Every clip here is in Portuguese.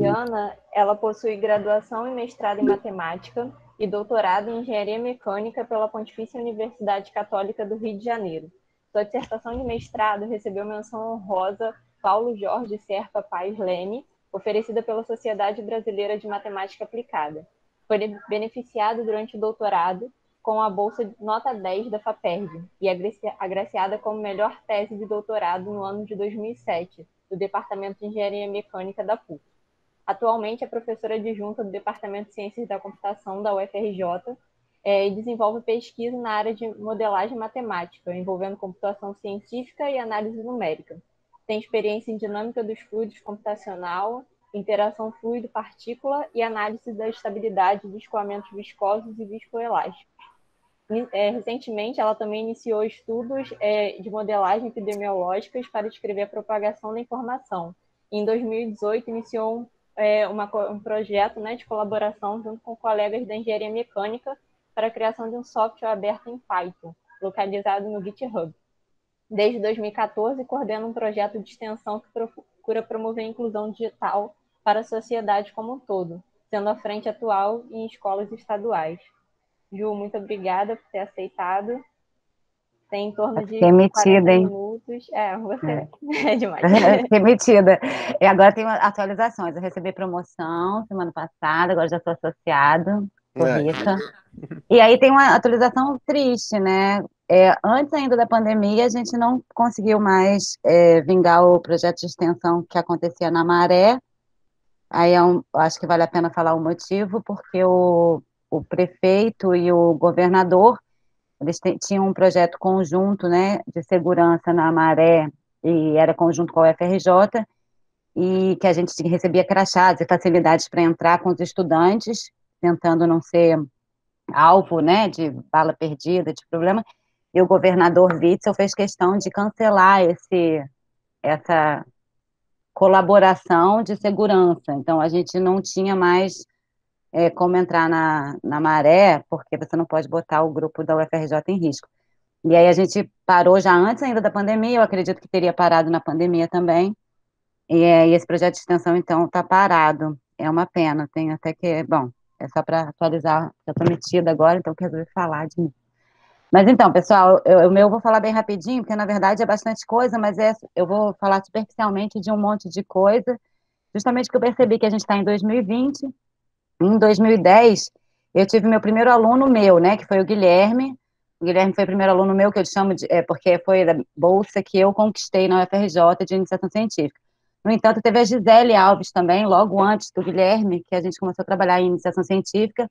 Ana, ela possui graduação e mestrado em matemática e doutorado em engenharia mecânica pela Pontifícia Universidade Católica do Rio de Janeiro. Sua dissertação de mestrado recebeu menção honrosa Paulo Jorge Serpa Paes Leme, oferecida pela Sociedade Brasileira de Matemática Aplicada. Foi beneficiado durante o doutorado com a bolsa nota 10 da FAPERJ e agraciada como melhor tese de doutorado no ano de 2007, do Departamento de Engenharia Mecânica da PUC. Atualmente é professora adjunta do Departamento de Ciências da Computação da UFRJ e desenvolve pesquisa na área de modelagem matemática, envolvendo computação científica e análise numérica. Tem experiência em dinâmica dos fluidos computacional, interação fluido-partícula e análise da estabilidade de escoamentos viscosos e viscoelásticos. Recentemente, ela também iniciou estudos de modelagem epidemiológicas para descrever a propagação da informação. Em 2018, iniciou um projeto, né, de colaboração junto com colegas da engenharia mecânica para a criação de um software aberto em Python, localizado no GitHub. Desde 2014, coordena um projeto de extensão que procura promover a inclusão digital para a sociedade como um todo, sendo a frente atual em escolas estaduais. Ju, muito obrigada por ter aceitado. Tem em torno de Fiquei 40 metida, hein? minutos. Você é demais. Fiquei metida. E agora tem atualizações. Eu recebi promoção semana passada, agora já sou associado, sou rica. E aí tem uma atualização triste, né? Antes ainda da pandemia, a gente não conseguiu mais vingar o projeto de extensão que acontecia na Maré. Aí acho que vale a pena falar o motivo, porque o prefeito e o governador, eles tinham um projeto conjunto, né, de segurança na Maré, e era conjunto com a UFRJ, e que a gente recebia crachás e facilidades para entrar com os estudantes, tentando não ser alvo, né, de bala perdida, de problema, e o governador Witzel fez questão de cancelar essa colaboração de segurança. Então, a gente não tinha mais como entrar na Maré, porque você não pode botar o grupo da UFRJ em risco. E aí a gente parou já antes ainda da pandemia, eu acredito que teria parado na pandemia também, e esse projeto de extensão, então, está parado. É uma pena, tem até que, bom, é só para atualizar, já estou metida agora, então eu resolvi falar de mim. Mas então, pessoal, o meu eu vou falar bem rapidinho, porque na verdade é bastante coisa, mas eu vou falar superficialmente de um monte de coisa, justamente porque eu percebi que a gente está em 2020, em 2010, eu tive meu primeiro aluno meu, né, que foi o Guilherme. O Guilherme foi o primeiro aluno meu, que eu chamo de, porque foi da bolsa que eu conquistei na UFRJ de iniciação científica. No entanto, teve a Gisele Alves também, logo antes do Guilherme, que a gente começou a trabalhar em iniciação científica.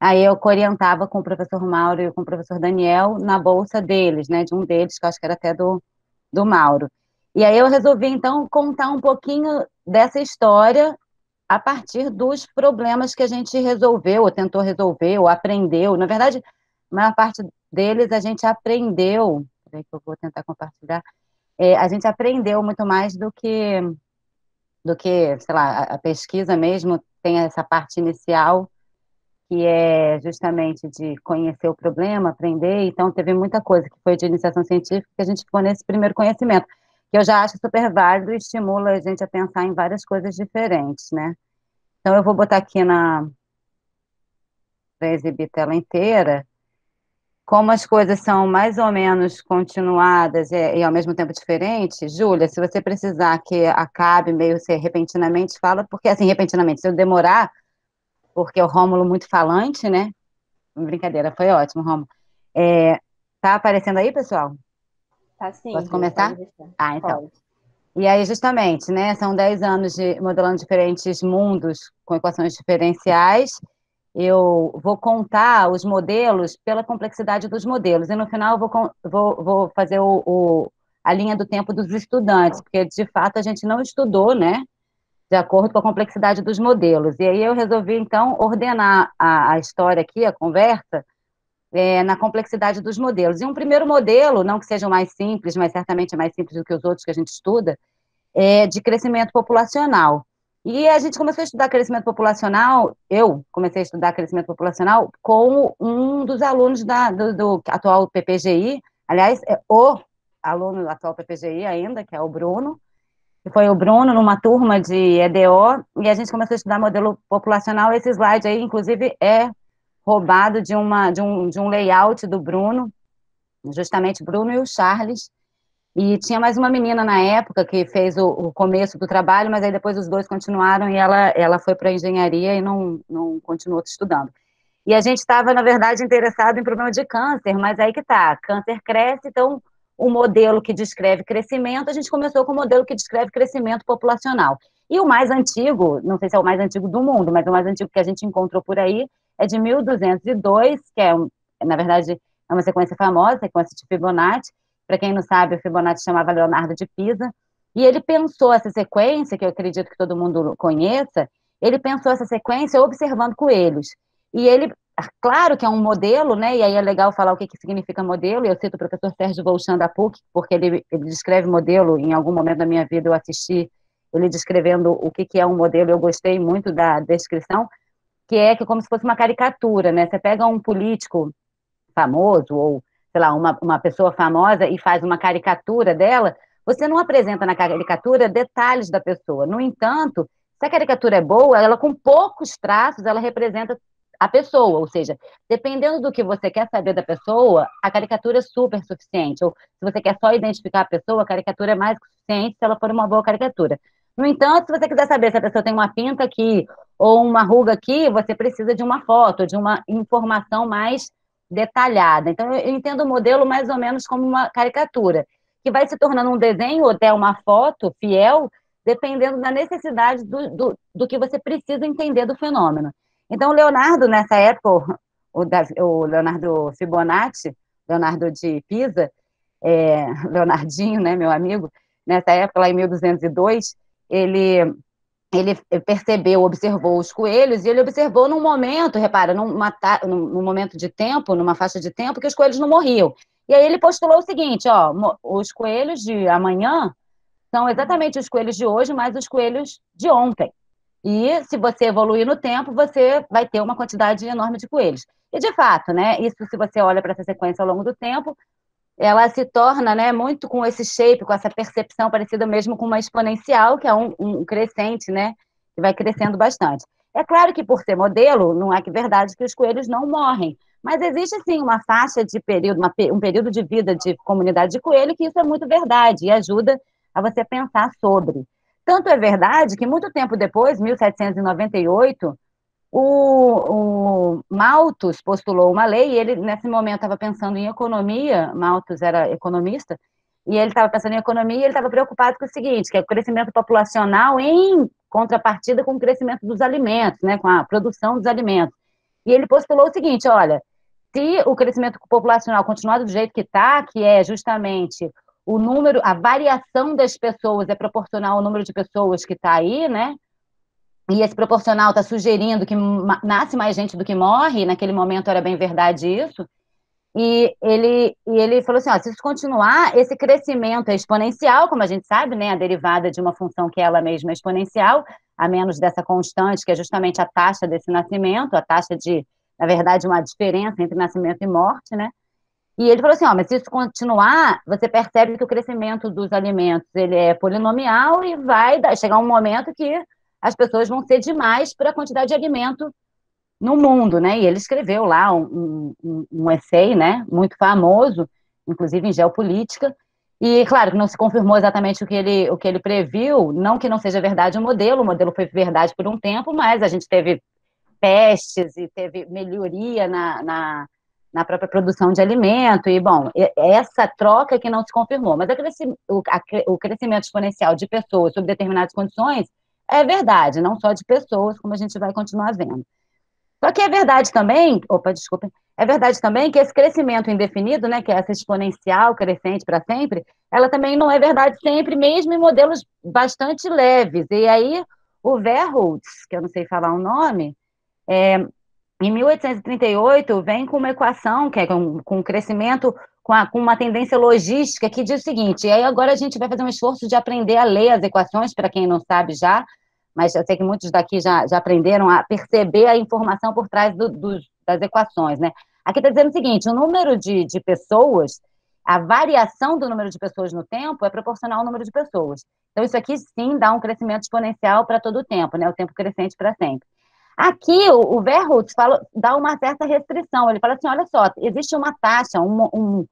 Aí eu orientava com o professor Mauro e com o professor Daniel na bolsa deles, né, de um deles, que eu acho que era até do Mauro. E aí eu resolvi, então, contar um pouquinho dessa história a partir dos problemas que a gente resolveu, ou tentou resolver, ou aprendeu. Na verdade, a maior parte deles a gente aprendeu, peraí que eu vou tentar compartilhar, a gente aprendeu muito mais do que, sei lá, a pesquisa mesmo tem essa parte inicial, que é justamente de conhecer o problema, aprender, então teve muita coisa que foi de iniciação científica que a gente ficou nesse primeiro conhecimento, que eu já acho super válido e estimula a gente a pensar em várias coisas diferentes, né? Então, eu vou botar aqui para exibir tela inteira, como as coisas são mais ou menos continuadas e ao mesmo tempo diferentes. Júlia, se você precisar que acabe meio ser repentinamente, fala, porque assim, repentinamente, se eu demorar, porque o Rômulo muito falante, né? Brincadeira, foi ótimo, Rômulo. Tá aparecendo aí, pessoal? Tá sim, Posso Ju, pode começar? deixar. Ah, então. Pode. E aí, justamente, né, são 10 anos de modelando diferentes mundos com equações diferenciais. Eu vou contar os modelos pela complexidade dos modelos, e no final eu vou fazer a linha do tempo dos estudantes, porque de fato a gente não estudou, né, de acordo com a complexidade dos modelos. E aí eu resolvi, então, ordenar a história aqui, a conversa, na complexidade dos modelos. E um primeiro modelo, não que seja o mais simples, mas certamente é mais simples do que os outros que a gente estuda, é de crescimento populacional. E a gente começou a estudar crescimento populacional, eu comecei a estudar crescimento populacional com um dos alunos do atual PPGI, aliás, é o aluno do atual PPGI ainda, que é o Bruno, que foi o Bruno, numa turma de EDO, e a gente começou a estudar modelo populacional. Esse slide aí, inclusive, é roubado de um layout do Bruno, justamente Bruno e o Charles, e tinha mais uma menina na época que fez o começo do trabalho, mas aí depois os dois continuaram e ela foi para engenharia e não continuou estudando. E a gente estava, na verdade, interessado em problema de câncer, mas aí que tá, câncer cresce, então o modelo que descreve crescimento, a gente começou com o modelo que descreve crescimento populacional. E o mais antigo, não sei se é o mais antigo do mundo, mas o mais antigo que a gente encontrou por aí é de 1202, que é, na verdade, é uma sequência famosa, sequência de Fibonacci. Para quem não sabe, o Fibonacci chamava Leonardo de Pisa, e ele pensou essa sequência, que eu acredito que todo mundo conheça, ele pensou essa sequência observando coelhos. E ele, claro que é um modelo, né? E aí é legal falar o que significa modelo. Eu cito o professor Sérgio Volchan da PUC, porque ele descreve modelo. Em algum momento da minha vida eu assisti ele descrevendo o que é um modelo. Eu gostei muito da descrição, que é como se fosse uma caricatura, né? Você pega um político famoso ou, sei lá, uma pessoa famosa e faz uma caricatura dela, você não apresenta na caricatura detalhes da pessoa. No entanto, se a caricatura é boa, ela com poucos traços, ela representa a pessoa, ou seja, dependendo do que você quer saber da pessoa, a caricatura é super suficiente, ou se você quer só identificar a pessoa, a caricatura é mais que suficiente se ela for uma boa caricatura. No entanto, se você quiser saber se a pessoa tem uma pinta aqui ou uma ruga aqui, você precisa de uma foto, de uma informação mais detalhada. Então, eu entendo o modelo mais ou menos como uma caricatura, que vai se tornando um desenho ou até uma foto fiel, dependendo da necessidade do que você precisa entender do fenômeno. Então, o Leonardo, nessa época, o Leonardo Fibonacci, Leonardo de Pisa, Leonardinho, né, meu amigo, nessa época, lá em 1202, ele percebeu, observou os coelhos, e ele observou num momento, repara, num momento de tempo, numa faixa de tempo, que os coelhos não morriam. E aí ele postulou o seguinte, ó, os coelhos de amanhã são exatamente os coelhos de hoje, mais os coelhos de ontem. E se você evoluir no tempo, você vai ter uma quantidade enorme de coelhos. E de fato, né, isso se você olha para essa sequência ao longo do tempo, ela se torna, né, muito com esse shape, com essa percepção parecida mesmo com uma exponencial, que é um crescente, né, que vai crescendo bastante. É claro que por ser modelo, não é que verdade que os coelhos não morrem, mas existe sim uma faixa de período, um período de vida de comunidade de coelho que isso é muito verdade e ajuda a você pensar sobre. Tanto é verdade que muito tempo depois, 1798, o Malthus postulou uma lei, e ele, nesse momento, estava pensando em economia. Malthus era economista, e ele estava pensando em economia, e ele estava preocupado com o seguinte, que é o crescimento populacional em contrapartida com o crescimento dos alimentos, né, com a produção dos alimentos. E ele postulou o seguinte, olha, se o crescimento populacional continuar do jeito que está, que é justamente o número, a variação das pessoas é proporcional ao número de pessoas que está aí, né, e esse proporcional está sugerindo que nasce mais gente do que morre, e naquele momento era bem verdade isso, e ele falou assim, ó, se isso continuar, esse crescimento é exponencial, como a gente sabe, né, a derivada de uma função que ela mesma é exponencial, a menos dessa constante, que é justamente a taxa desse nascimento, a taxa de, na verdade, uma diferença entre nascimento e morte, né, e ele falou assim, ó, mas se isso continuar, você percebe que o crescimento dos alimentos, ele é polinomial e vai chegar um momento que as pessoas vão ser demais para a quantidade de alimento no mundo, né? E ele escreveu lá um essay, né, muito famoso, inclusive em geopolítica, e claro que não se confirmou exatamente o que ele previu, não que não seja verdade o modelo foi verdade por um tempo, mas a gente teve pestes e teve melhoria na própria produção de alimento, e bom, essa troca que não se confirmou, mas o crescimento exponencial de pessoas sob determinadas condições é verdade, não só de pessoas, como a gente vai continuar vendo. Só que é verdade também, desculpa, é verdade também que esse crescimento indefinido, né, que é essa exponencial crescente para sempre, ela também não é verdade sempre, mesmo em modelos bastante leves. E aí, o Verhulst, que eu não sei falar o nome, em 1838, vem com uma equação, que é com um crescimento, com uma tendência logística, que diz o seguinte, e aí agora a gente vai fazer um esforço de aprender a ler as equações, para quem não sabe já, mas eu sei que muitos daqui já aprenderam a perceber a informação por trás das equações, né? Aqui está dizendo o seguinte, o número de pessoas, a variação do número de pessoas no tempo é proporcional ao número de pessoas. Então, isso aqui, sim, dá um crescimento exponencial para todo o tempo, né? O tempo crescente para sempre. Aqui, o Verhulst dá uma certa restrição. Ele fala assim, olha só, existe uma taxa, um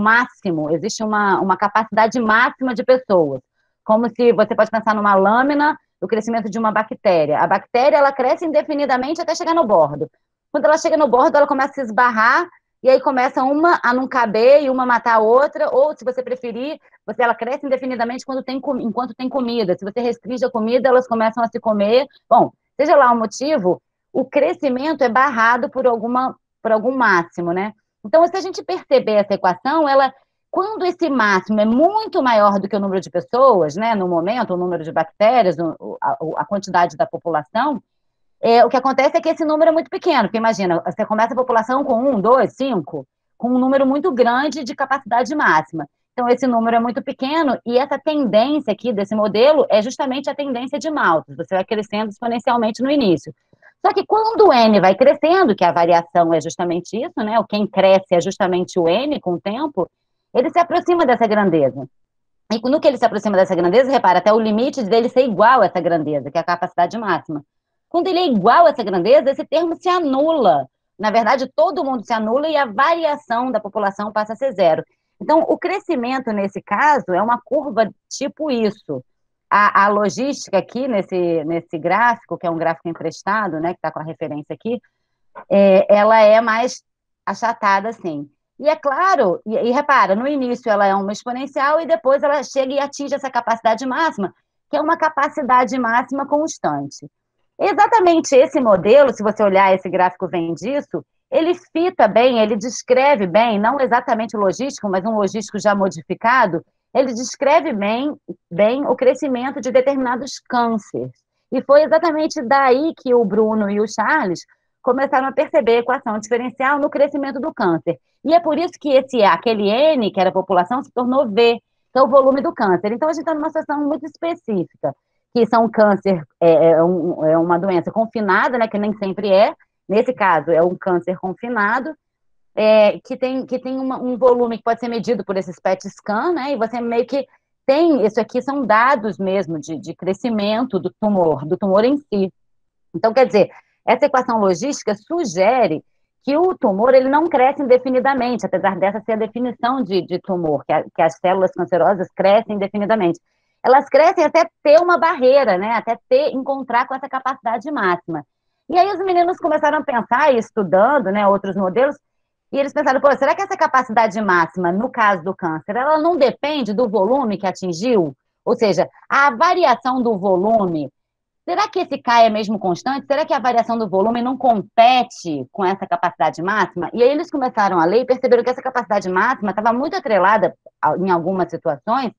máximo, existe uma capacidade máxima de pessoas. Como se você pode pensar numa lâmina do crescimento de uma bactéria. A bactéria, ela cresce indefinidamente até chegar no bordo. Quando ela chega no bordo, ela começa a se esbarrar, e aí começa uma a não caber e uma matar a outra, ou, se você preferir, ela cresce indefinidamente enquanto tem comida. Se você restringe a comida, elas começam a se comer. Bom, seja lá o motivo, o crescimento é barrado por algum máximo, né? Então, se a gente perceber essa equação, quando esse máximo é muito maior do que o número de pessoas, né, no momento, o número de bactérias, a quantidade da população, o que acontece é que esse número é muito pequeno, porque imagina, você começa a população com 1, 2, 5, com um número muito grande de capacidade máxima. Então, esse número é muito pequeno, e essa tendência aqui desse modelo é justamente a tendência de Malthus. Você vai crescendo exponencialmente no início. Só que quando o N vai crescendo, que a variação é justamente isso, né? Quem cresce é justamente o N com o tempo, ele se aproxima dessa grandeza. E no que ele se aproxima dessa grandeza, repara, até o limite dele ser igual a essa grandeza, que é a capacidade máxima. Quando ele é igual a essa grandeza, esse termo se anula. Na verdade, todo mundo se anula e a variação da população passa a ser zero. Então, o crescimento, nesse caso, é uma curva tipo isso. A logística aqui, nesse gráfico, que é um gráfico emprestado, né, que está com a referência aqui, ela é mais achatada, assim. E é claro, e repara, no início ela é uma exponencial e depois ela chega e atinge essa capacidade máxima, que é uma capacidade máxima constante. Exatamente esse modelo, se você olhar esse gráfico vem disso, ele fita bem, ele descreve bem, não exatamente o logístico, mas um logístico já modificado, ele descreve bem o crescimento de determinados cânceres. E foi exatamente daí que o Bruno e o Charles começaram a perceber a equação diferencial no crescimento do câncer. E é por isso que aquele N, que era a população, se tornou V, que é o volume do câncer. Então, a gente está numa situação muito específica, que são câncer, uma doença confinada, né, que nem sempre é. Nesse caso, é um câncer confinado, que tem um volume que pode ser medido por esses PET scan, né, e você meio que tem, isso aqui são dados mesmo de crescimento do tumor em si. Então, quer dizer, essa equação logística sugere que o tumor ele não cresce indefinidamente, apesar dessa ser a definição de tumor, que as células cancerosas crescem indefinidamente. Elas crescem até ter uma barreira, né? Até encontrar com essa capacidade máxima. E aí os meninos começaram a pensar, estudando, né, outros modelos, e eles pensaram, pô, será que essa capacidade máxima, no caso do câncer, ela não depende do volume que atingiu? Ou seja, a variação do volume, será que esse K é mesmo constante? Será que a variação do volume não compete com essa capacidade máxima? E aí eles começaram a ler e perceberam que essa capacidade máxima estava muito atrelada, em algumas situações,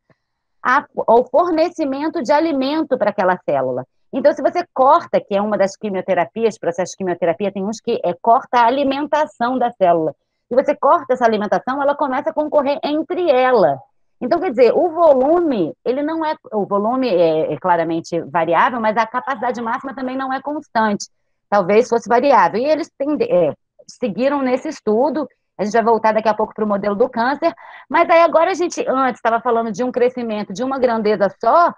ao fornecimento de alimento para aquela célula. Então, se você corta, que é uma das quimioterapias, processo de quimioterapia, tem uns que corta a alimentação da célula. Se você corta essa alimentação, ela começa a concorrer entre ela. Então, quer dizer, o volume, o volume é claramente variável, mas a capacidade máxima também não é constante. Talvez fosse variável. E eles seguiram nesse estudo. A gente vai voltar daqui a pouco para o modelo do câncer, mas aí agora a gente, antes, estava falando de um crescimento, de uma grandeza só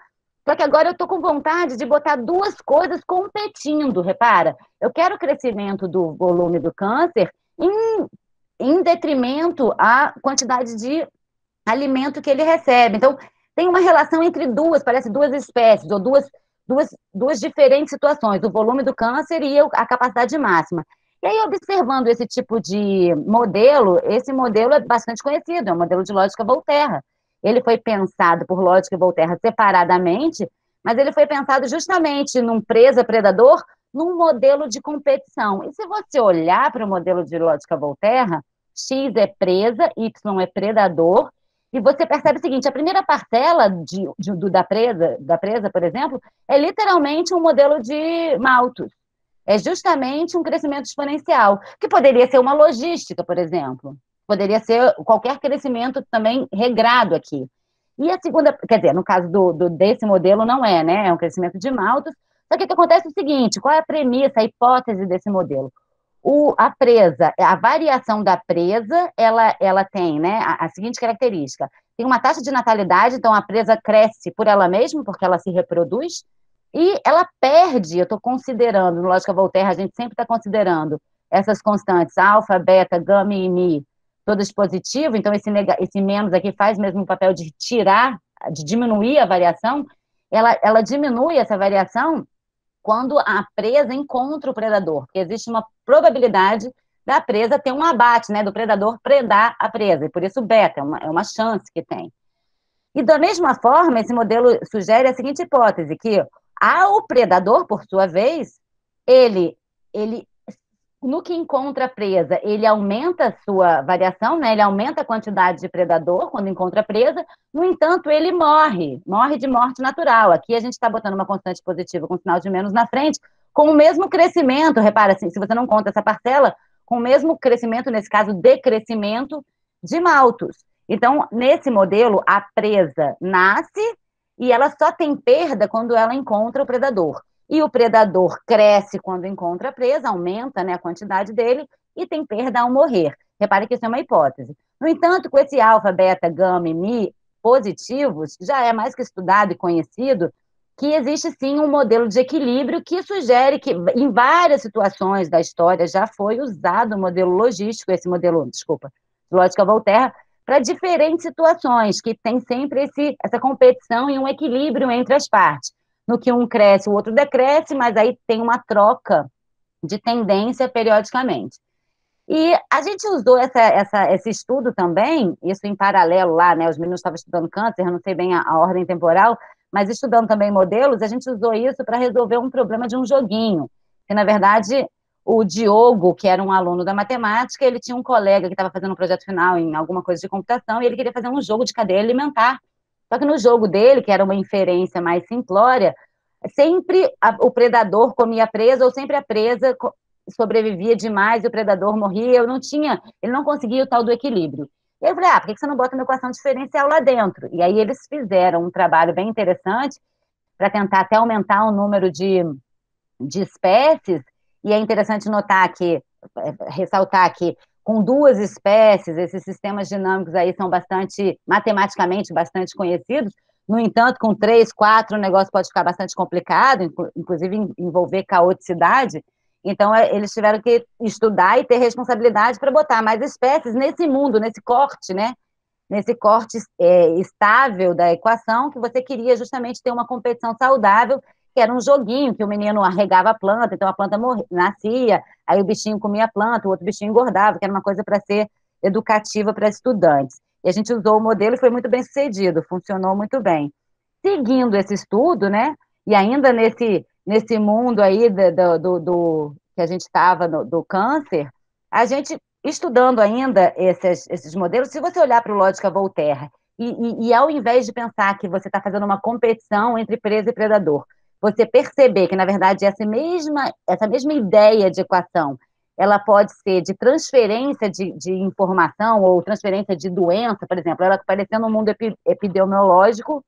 que agora eu estou com vontade de botar duas coisas competindo, repara. Eu quero o crescimento do volume do câncer em detrimento à quantidade de alimento que ele recebe. Então, tem uma relação entre parece duas espécies, ou duas diferentes situações, o volume do câncer e a capacidade máxima. E aí, observando esse tipo de modelo, esse modelo é bastante conhecido, é o modelo de lógica Volterra. Ele foi pensado por lógica Volterra separadamente, mas ele foi pensado justamente num presa-predador, num modelo de competição. E se você olhar para o modelo de lógica Volterra, X é presa, Y é predador, e você percebe o seguinte, a primeira parcela da presa, por exemplo, é literalmente um modelo de Malthus. É justamente um crescimento exponencial, que poderia ser uma logística, por exemplo. Poderia ser qualquer crescimento também regrado aqui. E a segunda, quer dizer, no caso desse modelo não é, né? É um crescimento de Malthus. Só que o que acontece é o seguinte, qual é a premissa, a hipótese desse modelo? A presa, a variação da presa, ela tem, né, a seguinte característica. Tem uma taxa de natalidade, então a presa cresce por ela mesma, porque ela se reproduz, e ela perde, eu estou considerando, no Lógica Voltaire, a gente sempre está considerando essas constantes, alfa, beta, gama e mi, todas positivas, então esse menos aqui faz mesmo o papel de tirar, de diminuir a variação, ela diminui essa variação quando a presa encontra o predador, porque existe uma probabilidade da presa ter um abate, né, do predador predar a presa, e por isso beta, é uma chance que tem. E da mesma forma, esse modelo sugere a seguinte hipótese, que o predador, por sua vez, ele no que encontra a presa, ele aumenta a sua variação, né? Ele aumenta a quantidade de predador quando encontra a presa, no entanto, ele morre de morte natural. Aqui a gente está botando uma constante positiva com sinal de menos na frente, com o mesmo crescimento, repara, assim, se você não conta essa parcela, com o mesmo crescimento, nesse caso, decrescimento de maltos. Então, nesse modelo, a presa nasce e ela só tem perda quando ela encontra o predador. E o predador cresce quando encontra a presa, aumenta, né, a quantidade dele, e tem perda ao morrer. Repare que isso é uma hipótese. No entanto, com esse alfa, beta, gama e mi positivos, já é mais que estudado e conhecido que existe sim um modelo de equilíbrio que sugere que, em várias situações da história, já foi usado o modelo logístico, esse modelo, desculpa, lógica Voltaire, para diferentes situações, que tem sempre essa competição e um equilíbrio entre as partes. No que um cresce, o outro decresce, mas aí tem uma troca de tendência periodicamente. E a gente usou esse estudo também, isso em paralelo lá, né? Os meninos estavam estudando câncer, eu não sei bem a ordem temporal, mas estudando também modelos, a gente usou isso para resolver um problema de um joguinho. Que, na verdade, o Diogo, que era um aluno da matemática, ele tinha um colega que estava fazendo um projeto final em alguma coisa de computação, e ele queria fazer um jogo de cadeia alimentar. Só que no jogo dele, que era uma inferência mais simplória, sempre o predador comia a presa, ou sempre a presa sobrevivia demais e o predador morria, ele não conseguia o tal do equilíbrio. E aí eu falei, por que você não bota uma equação diferencial lá dentro? E aí eles fizeram um trabalho bem interessante para tentar até aumentar o número de espécies, e é interessante notar que, ressaltar que com duas espécies, esses sistemas dinâmicos aí são matematicamente bastante conhecidos, no entanto, com 3, 4, o negócio pode ficar bastante complicado, inclusive envolver caoticidade. Então, eles tiveram que estudar e ter responsabilidade para botar mais espécies nesse mundo, nesse corte, né? Nesse corte estável da equação, que você queria justamente ter uma competição saudável, que era um joguinho, que o menino arregava a planta, então a planta nascia, aí o bichinho comia a planta, o outro bichinho engordava, que era uma coisa para ser educativa para estudantes. E a gente usou o modelo e foi muito bem sucedido, funcionou muito bem. Seguindo esse estudo, né, e ainda nesse mundo aí que a gente estava, do câncer, a gente, estudando ainda esses modelos, se você olhar para o Lógica Voltaire, e ao invés de pensar que você está fazendo uma competição entre presa e predador, você perceber que, na verdade, essa mesma ideia de equação, ela pode ser de transferência de informação ou transferência de doença, por exemplo, ela aparecendo no mundo epidemiológico,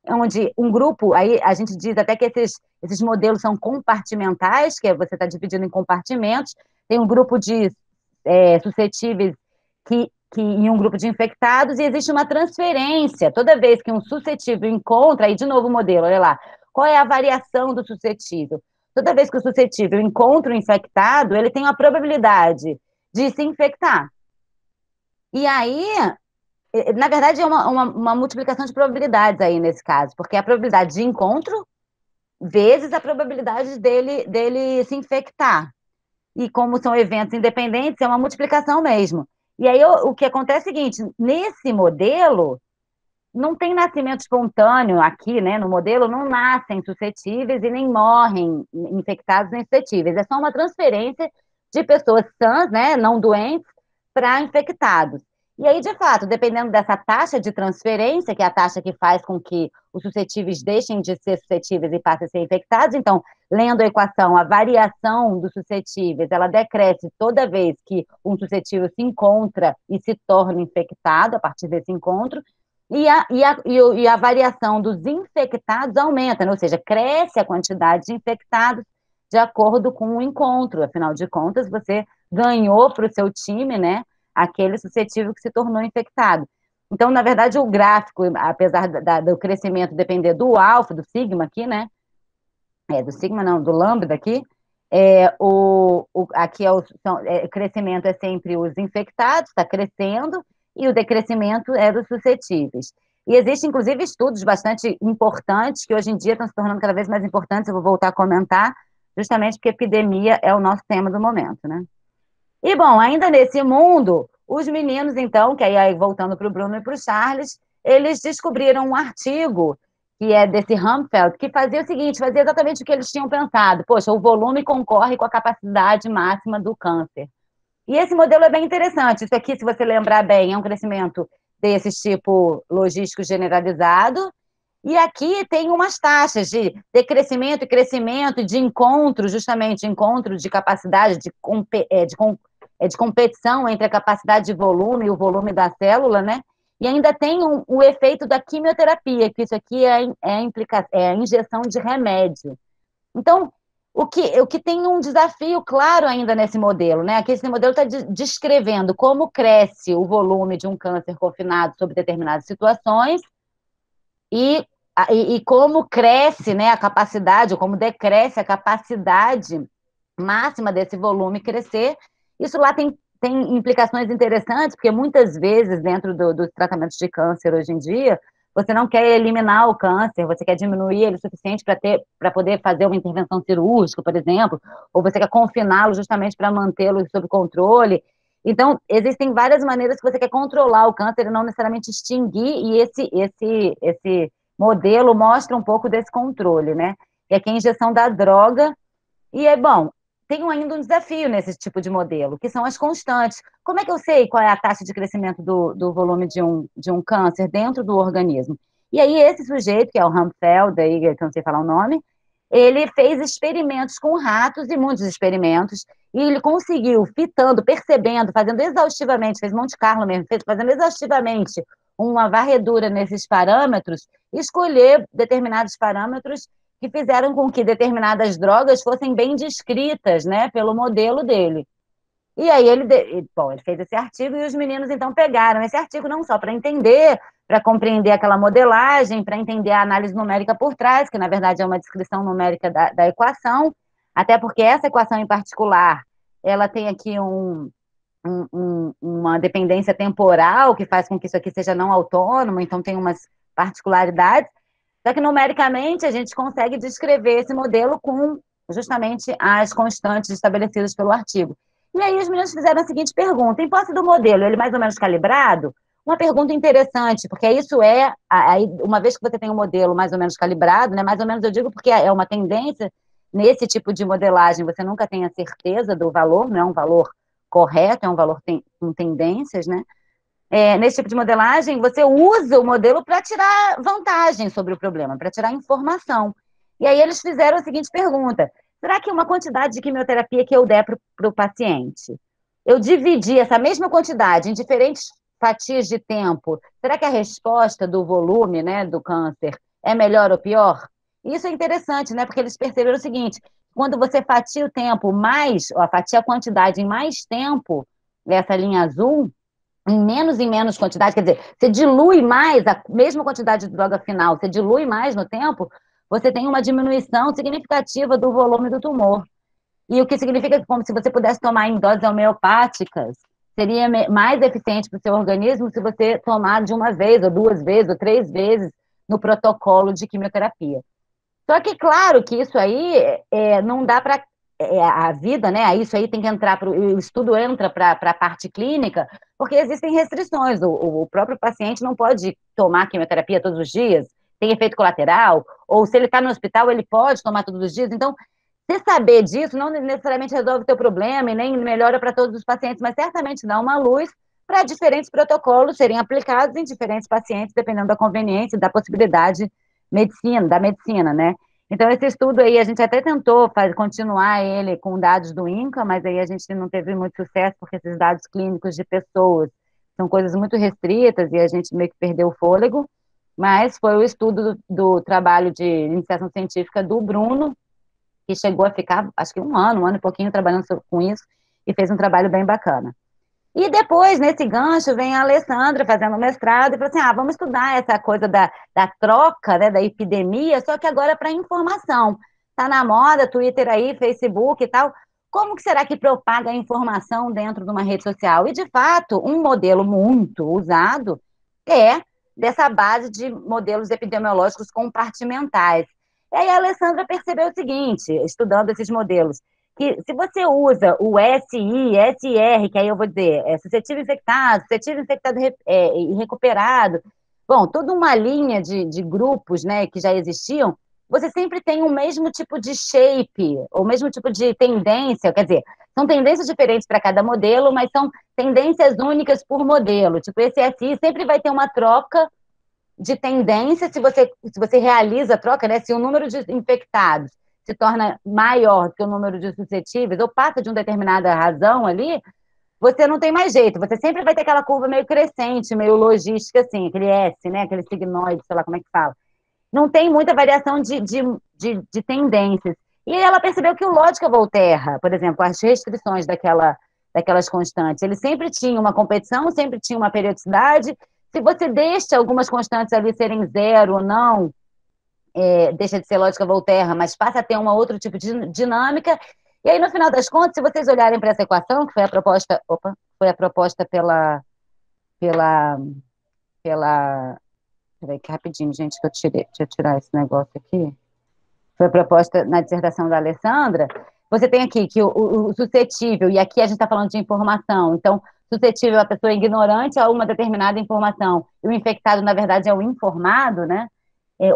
onde um grupo, aí a gente diz até que esses modelos são compartimentais, que você está dividindo em compartimentos, tem um grupo de suscetíveis em um grupo de infectados, e existe uma transferência, toda vez que um suscetível encontra, aí de novo o modelo, olha lá, qual é a variação do suscetível? Toda vez que o suscetível encontra o infectado, ele tem uma probabilidade de se infectar. E aí, na verdade, é uma multiplicação de probabilidades aí nesse caso, porque é a probabilidade de encontro vezes a probabilidade dele se infectar. E como são eventos independentes, é uma multiplicação mesmo. E aí o que acontece é o seguinte, nesse modelo, não tem nascimento espontâneo aqui, né, no modelo, não nascem suscetíveis e nem morrem infectados nem suscetíveis. É só uma transferência de pessoas sãs, né, não doentes, para infectados. E aí, de fato, dependendo dessa taxa de transferência, que é a taxa que faz com que os suscetíveis deixem de ser suscetíveis e passem a ser infectados, então, lendo a equação, a variação dos suscetíveis, ela decresce toda vez que um suscetível se encontra e se torna infectado, a partir desse encontro, e a variação dos infectados aumenta, né? Ou seja, cresce a quantidade de infectados de acordo com o encontro. Afinal de contas, você ganhou para o seu time, né, aquele suscetível que se tornou infectado. Então, na verdade, o gráfico, apesar do crescimento depender do alfa, do sigma aqui, né, do sigma não, do lambda aqui, aqui o crescimento é sempre os infectados, está crescendo, e o decrescimento é dos suscetíveis. E existem, inclusive, estudos bastante importantes, que hoje em dia estão se tornando cada vez mais importantes, eu vou voltar a comentar, justamente porque epidemia é o nosso tema do momento, né? E, bom, ainda nesse mundo, os meninos, então, que aí voltando para o Bruno e para o Charles, eles descobriram um artigo que é desse Rumfeld, que fazia o seguinte, fazia exatamente o que eles tinham pensado. Poxa, o volume concorre com a capacidade máxima do câncer. E esse modelo é bem interessante. Isso aqui, se você lembrar bem, é um crescimento desse tipo logístico generalizado. E aqui tem umas taxas de decrescimento e crescimento, de encontro, justamente encontro de capacidade, de competição entre a capacidade de volume e o volume da célula, né? E ainda tem o efeito da quimioterapia, que isso aqui é a injeção de remédio. Então, o que tem um desafio claro ainda nesse modelo, né? Aqui esse modelo está descrevendo como cresce o volume de um câncer confinado sob determinadas situações e, e como cresce, né, a capacidade, ou como decresce a capacidade máxima desse volume crescer. Isso lá tem implicações interessantes, porque muitas vezes, dentro dos tratamentos de câncer hoje em dia, você não quer eliminar o câncer, você quer diminuir ele o suficiente para poder fazer uma intervenção cirúrgica, por exemplo, ou você quer confiná-lo justamente para mantê-lo sob controle. Então, existem várias maneiras que você quer controlar o câncer e não necessariamente extinguir, e esse modelo mostra um pouco desse controle, né? E aqui a injeção da droga, e bom, tem ainda um desafio nesse tipo de modelo, que são as constantes. Como é que eu sei qual é a taxa de crescimento do volume de um câncer dentro do organismo? E aí, esse sujeito, que é o Rumfeld, aí, que eu não sei falar o nome, ele fez experimentos com ratos, e muitos experimentos, e ele conseguiu, fitando, percebendo, fazendo exaustivamente, fez Monte Carlo mesmo, fazendo exaustivamente uma varredura nesses parâmetros, escolher determinados parâmetros que fizeram com que determinadas drogas fossem bem descritas, né, pelo modelo dele. E aí ele fez esse artigo e os meninos então pegaram esse artigo não só para entender, para compreender aquela modelagem, para entender a análise numérica por trás, que na verdade é uma descrição numérica da equação, até porque essa equação em particular, ela tem aqui uma dependência temporal que faz com que isso aqui seja não autônomo, então tem umas particularidades, só que numericamente a gente consegue descrever esse modelo com justamente as constantes estabelecidas pelo artigo. E aí os meninos fizeram a seguinte pergunta: em posse do modelo, ele mais ou menos calibrado? Uma pergunta interessante, porque isso aí, uma vez que você tem um modelo mais ou menos calibrado, né, mais ou menos eu digo porque é uma tendência nesse tipo de modelagem, você nunca tem a certeza do valor, não é um valor correto, é um valor com tendências, né? Nesse tipo de modelagem, você usa o modelo para tirar vantagem sobre o problema, para tirar informação. E aí eles fizeram a seguinte pergunta: será que uma quantidade de quimioterapia que eu der para o paciente, eu dividir essa mesma quantidade em diferentes fatias de tempo, será que a resposta do volume, né, do câncer é melhor ou pior? Isso é interessante, né, porque eles perceberam o seguinte: quando você fatia o tempo mais, ou fatia a quantidade em mais tempo, essa linha azul, em menos quantidade, quer dizer, você dilui mais a mesma quantidade de droga final, você dilui mais no tempo, você tem uma diminuição significativa do volume do tumor. E o que significa que, como se você pudesse tomar em doses homeopáticas, seria mais eficiente para o seu organismo se você tomar de uma vez, ou duas vezes, ou três vezes no protocolo de quimioterapia. Só que, claro, que isso aí não dá para a vida, né? Isso aí tem que entrar o estudo entra para a parte clínica, porque existem restrições. O próprio paciente não pode tomar quimioterapia todos os dias, tem efeito colateral, ou se ele está no hospital, ele pode tomar todos os dias. Então, se saber disso não necessariamente resolve o teu problema e nem melhora para todos os pacientes, mas certamente dá uma luz para diferentes protocolos serem aplicados em diferentes pacientes, dependendo da conveniência e da possibilidade da medicina, né? Então, esse estudo aí, a gente até tentou continuar ele com dados do INCA, mas aí a gente não teve muito sucesso, porque esses dados clínicos de pessoas são coisas muito restritas e a gente meio que perdeu o fôlego, mas foi o estudo do trabalho de iniciação científica do Bruno, que chegou a ficar, acho que um ano e pouquinho trabalhando com isso, e fez um trabalho bem bacana. E depois, nesse gancho, vem a Alessandra fazendo mestrado e falou assim, vamos estudar essa coisa da troca, né, da epidemia, só que agora para informação. Está na moda, Twitter aí, Facebook e tal. Como que será que propaga a informação dentro de uma rede social? E, de fato, um modelo muito usado é dessa base de modelos epidemiológicos compartimentais. E aí a Alessandra percebeu o seguinte, estudando esses modelos, que se você usa o SI, SR, que aí eu vou dizer, suscetível infectado e recuperado, bom, toda uma linha de grupos, né, que já existiam, você sempre tem o mesmo tipo de shape, o mesmo tipo de tendência, quer dizer, são tendências diferentes para cada modelo, mas são tendências únicas por modelo. Tipo, esse SI sempre vai ter uma troca de tendência se você realiza a troca, né? Se o número de infectados se torna maior que o número de suscetíveis, ou passa de uma determinada razão ali, você não tem mais jeito, você sempre vai ter aquela curva meio crescente, meio logística, assim, aquele S, né? Aquele signoide, sei lá como é que fala. Não tem muita variação de tendências. E ela percebeu que o Lógica Volterra, por exemplo, as restrições daquelas constantes, ele sempre tinha uma competição, sempre tinha uma periodicidade. Se você deixa algumas constantes ali serem zero ou não, deixa de ser Lógica Volterra, mas passa a ter um outro tipo de dinâmica. E aí, no final das contas, se vocês olharem para essa equação, que foi a proposta pela, peraí, que rapidinho, gente, que deixa eu tirar esse negócio aqui. Foi a proposta na dissertação da Alessandra. Você tem aqui que o suscetível, e aqui a gente está falando de informação, então, suscetível é a pessoa ignorante a uma determinada informação, e o infectado, na verdade, é o informado, né?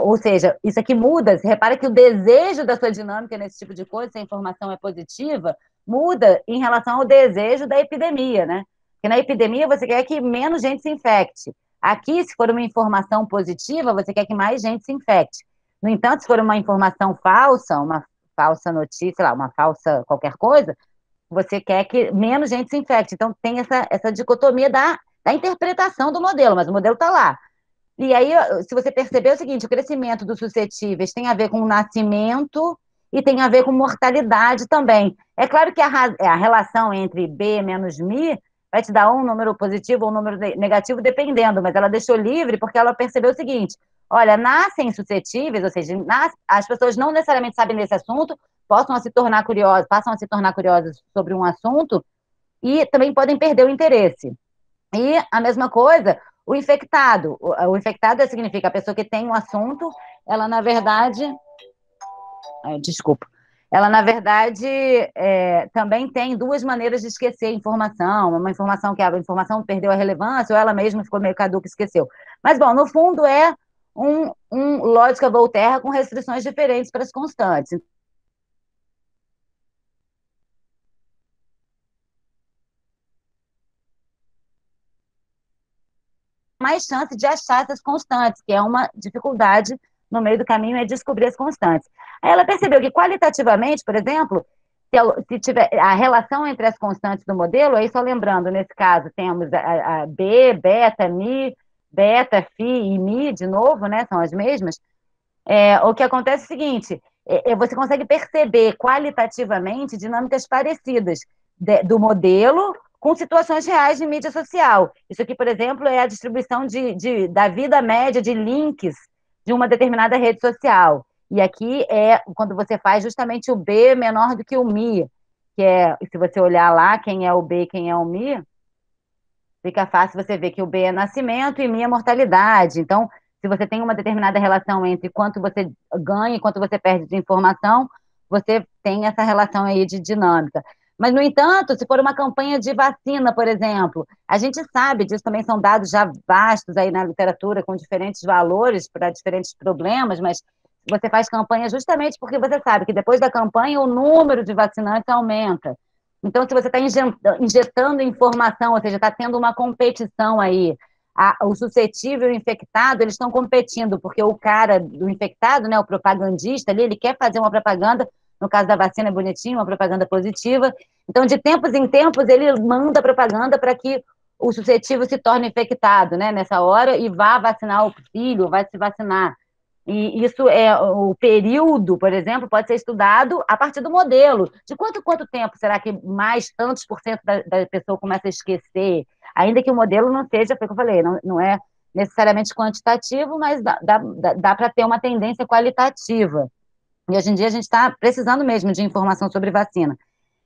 Ou seja, isso aqui muda. Você repara que o desejo da sua dinâmica nesse tipo de coisa, se a informação é positiva, muda em relação ao desejo da epidemia, né? Porque na epidemia você quer que menos gente se infecte. Aqui, se for uma informação positiva, você quer que mais gente se infecte. No entanto, se for uma informação falsa, uma falsa notícia, sei lá, uma falsa qualquer coisa, você quer que menos gente se infecte. Então, tem essa dicotomia da interpretação do modelo, mas o modelo está lá. E aí, se você perceber, é o seguinte, o crescimento dos suscetíveis tem a ver com o nascimento e tem a ver com mortalidade também. É claro que a relação entre B menos Mi vai te dar um número positivo ou um número negativo, dependendo, mas ela deixou livre porque ela percebeu o seguinte, olha, nascem suscetíveis, ou seja, as pessoas não necessariamente sabem desse assunto, passam a se tornar curiosas sobre um assunto e também podem perder o interesse. E a mesma coisa, o infectado. O infectado significa a pessoa que tem um assunto, ela, na verdade. Desculpa. Ela, na verdade, também tem duas maneiras de esquecer a informação. Uma informação que a informação perdeu a relevância, ou ela mesma ficou meio caduca e esqueceu. Mas, bom, no fundo é um lógica Volterra com restrições diferentes para as constantes. Mais chance de achar essas constantes, que é uma dificuldade no meio do caminho, é descobrir as constantes. Aí ela percebeu que, qualitativamente, por exemplo, se tiver a relação entre as constantes do modelo, aí só lembrando, nesse caso, temos a B, beta, Mi, beta, Φ e Mi, de novo, né, são as mesmas. O que acontece é o seguinte, você consegue perceber qualitativamente dinâmicas parecidas do modelo com situações reais de mídia social. Isso aqui, por exemplo, é a distribuição da vida média de links de uma determinada rede social. E aqui é quando você faz justamente o B menor do que o Mi, que se você olhar lá quem é o B e quem é o Mi, fica fácil você ver que o B é nascimento e Mi é mortalidade. Então, se você tem uma determinada relação entre quanto você ganha e quanto você perde de informação, você tem essa relação aí de dinâmica. Mas, no entanto, se for uma campanha de vacina, por exemplo, a gente sabe disso, também são dados já vastos aí na literatura, com diferentes valores para diferentes problemas, mas você faz campanha justamente porque você sabe que depois da campanha o número de vacinantes aumenta. Então, se você está injetando informação, ou seja, está tendo uma competição aí, o suscetível e o infectado, eles estão competindo, porque o cara do infectado, né, o propagandista ali, ele quer fazer uma propaganda, no caso da vacina é bonitinho, uma propaganda positiva, então de tempos em tempos ele manda propaganda para que o suscetível se torne infectado, né, nessa hora, e vá vacinar o filho, vai se vacinar. E isso o período, por exemplo, pode ser estudado a partir do modelo. De quanto tempo será que mais tantos por cento da pessoa começa a esquecer? Ainda que o modelo não seja, foi o que eu falei, não é necessariamente quantitativo, mas dá para ter uma tendência qualitativa. E hoje em dia a gente está precisando mesmo de informação sobre vacina.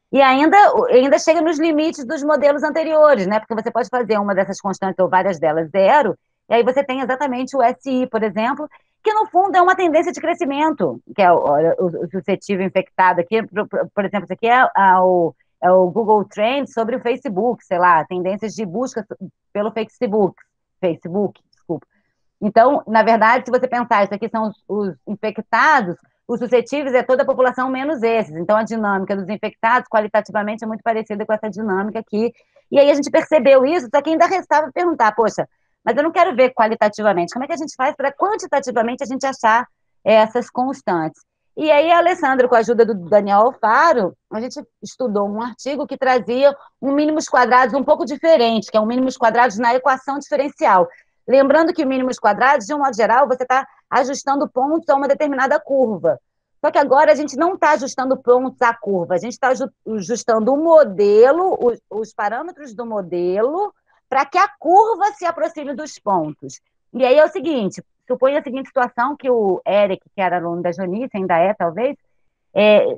E ainda chega nos limites dos modelos anteriores, né? Porque você pode fazer uma dessas constantes ou várias delas zero, e aí você tem exatamente o SI, por exemplo, que no fundo é uma tendência de crescimento, que é o suscetível infectado aqui, por exemplo, isso aqui é o Google Trends sobre o Facebook, sei lá, tendências de busca pelo desculpa. Então, na verdade, se você pensar, isso aqui são os infectados, os suscetíveis é toda a população menos esses. Então, a dinâmica dos infectados, qualitativamente, é muito parecida com essa dinâmica aqui. E aí a gente percebeu isso, só que ainda restava perguntar, poxa, mas eu não quero ver qualitativamente, como é que a gente faz para quantitativamente a gente achar essas constantes? E aí a Alessandra, com a ajuda do Daniel Alfaro, a gente estudou um artigo que trazia um mínimos quadrados um pouco diferente, que é um mínimos quadrados na equação diferencial. Lembrando que mínimos quadrados, de um modo geral, você está ajustando pontos a uma determinada curva. Só que agora a gente não está ajustando pontos à curva, a gente está ajustando o modelo, os parâmetros do modelo, para que a curva se aproxime dos pontos. E aí é o seguinte, suponha a seguinte situação, que o Eric, que era aluno da Jonice, ainda é, talvez,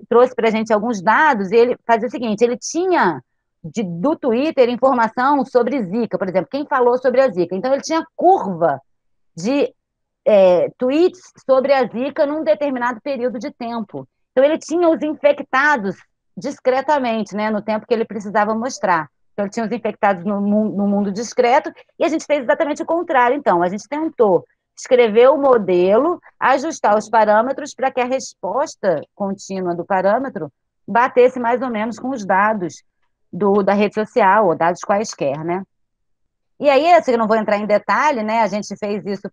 trouxe para a gente alguns dados, e ele fazia o seguinte, ele tinha do Twitter informação sobre Zika, por exemplo, quem falou sobre a Zika. Então, ele tinha curva de tweets sobre a Zika num determinado período de tempo. Então, ele tinha os infectados discretamente, né, no tempo que ele precisava mostrar. Então, ele tinha os infectados no mundo discreto, e a gente fez exatamente o contrário. Então, a gente tentou escrever o modelo, ajustar os parâmetros para que a resposta contínua do parâmetro batesse mais ou menos com os dados da rede social, ou dados quaisquer, né? E aí, assim, eu não vou entrar em detalhe, né? A gente fez isso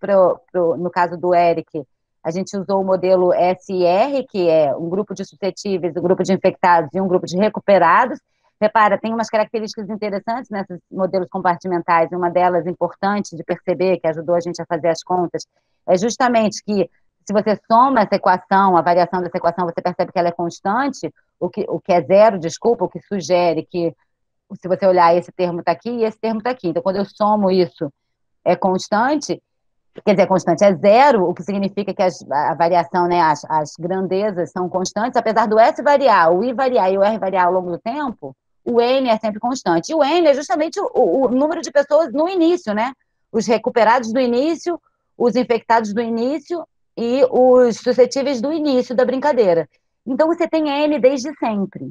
no caso do Eric, a gente usou o modelo SR, que é um grupo de suscetíveis, um grupo de infectados e um grupo de recuperados. Repara, tem umas características interessantes nesses modelos compartimentais, e uma delas importante de perceber, que ajudou a gente a fazer as contas, é justamente que se você soma essa equação, a variação dessa equação, você percebe que ela é constante, o que é zero, desculpa, o que sugere que, se você olhar, esse termo está aqui e esse termo está aqui. Então, quando eu somo isso, é constante, quer dizer, constante é zero, o que significa que a variação, né, as grandezas são constantes, apesar do S variar, o I variar e o R variar ao longo do tempo, o N é sempre constante. E o N é justamente o número de pessoas no início, né? Os recuperados do início, os infectados do início e os suscetíveis do início da brincadeira. Então, você tem N desde sempre,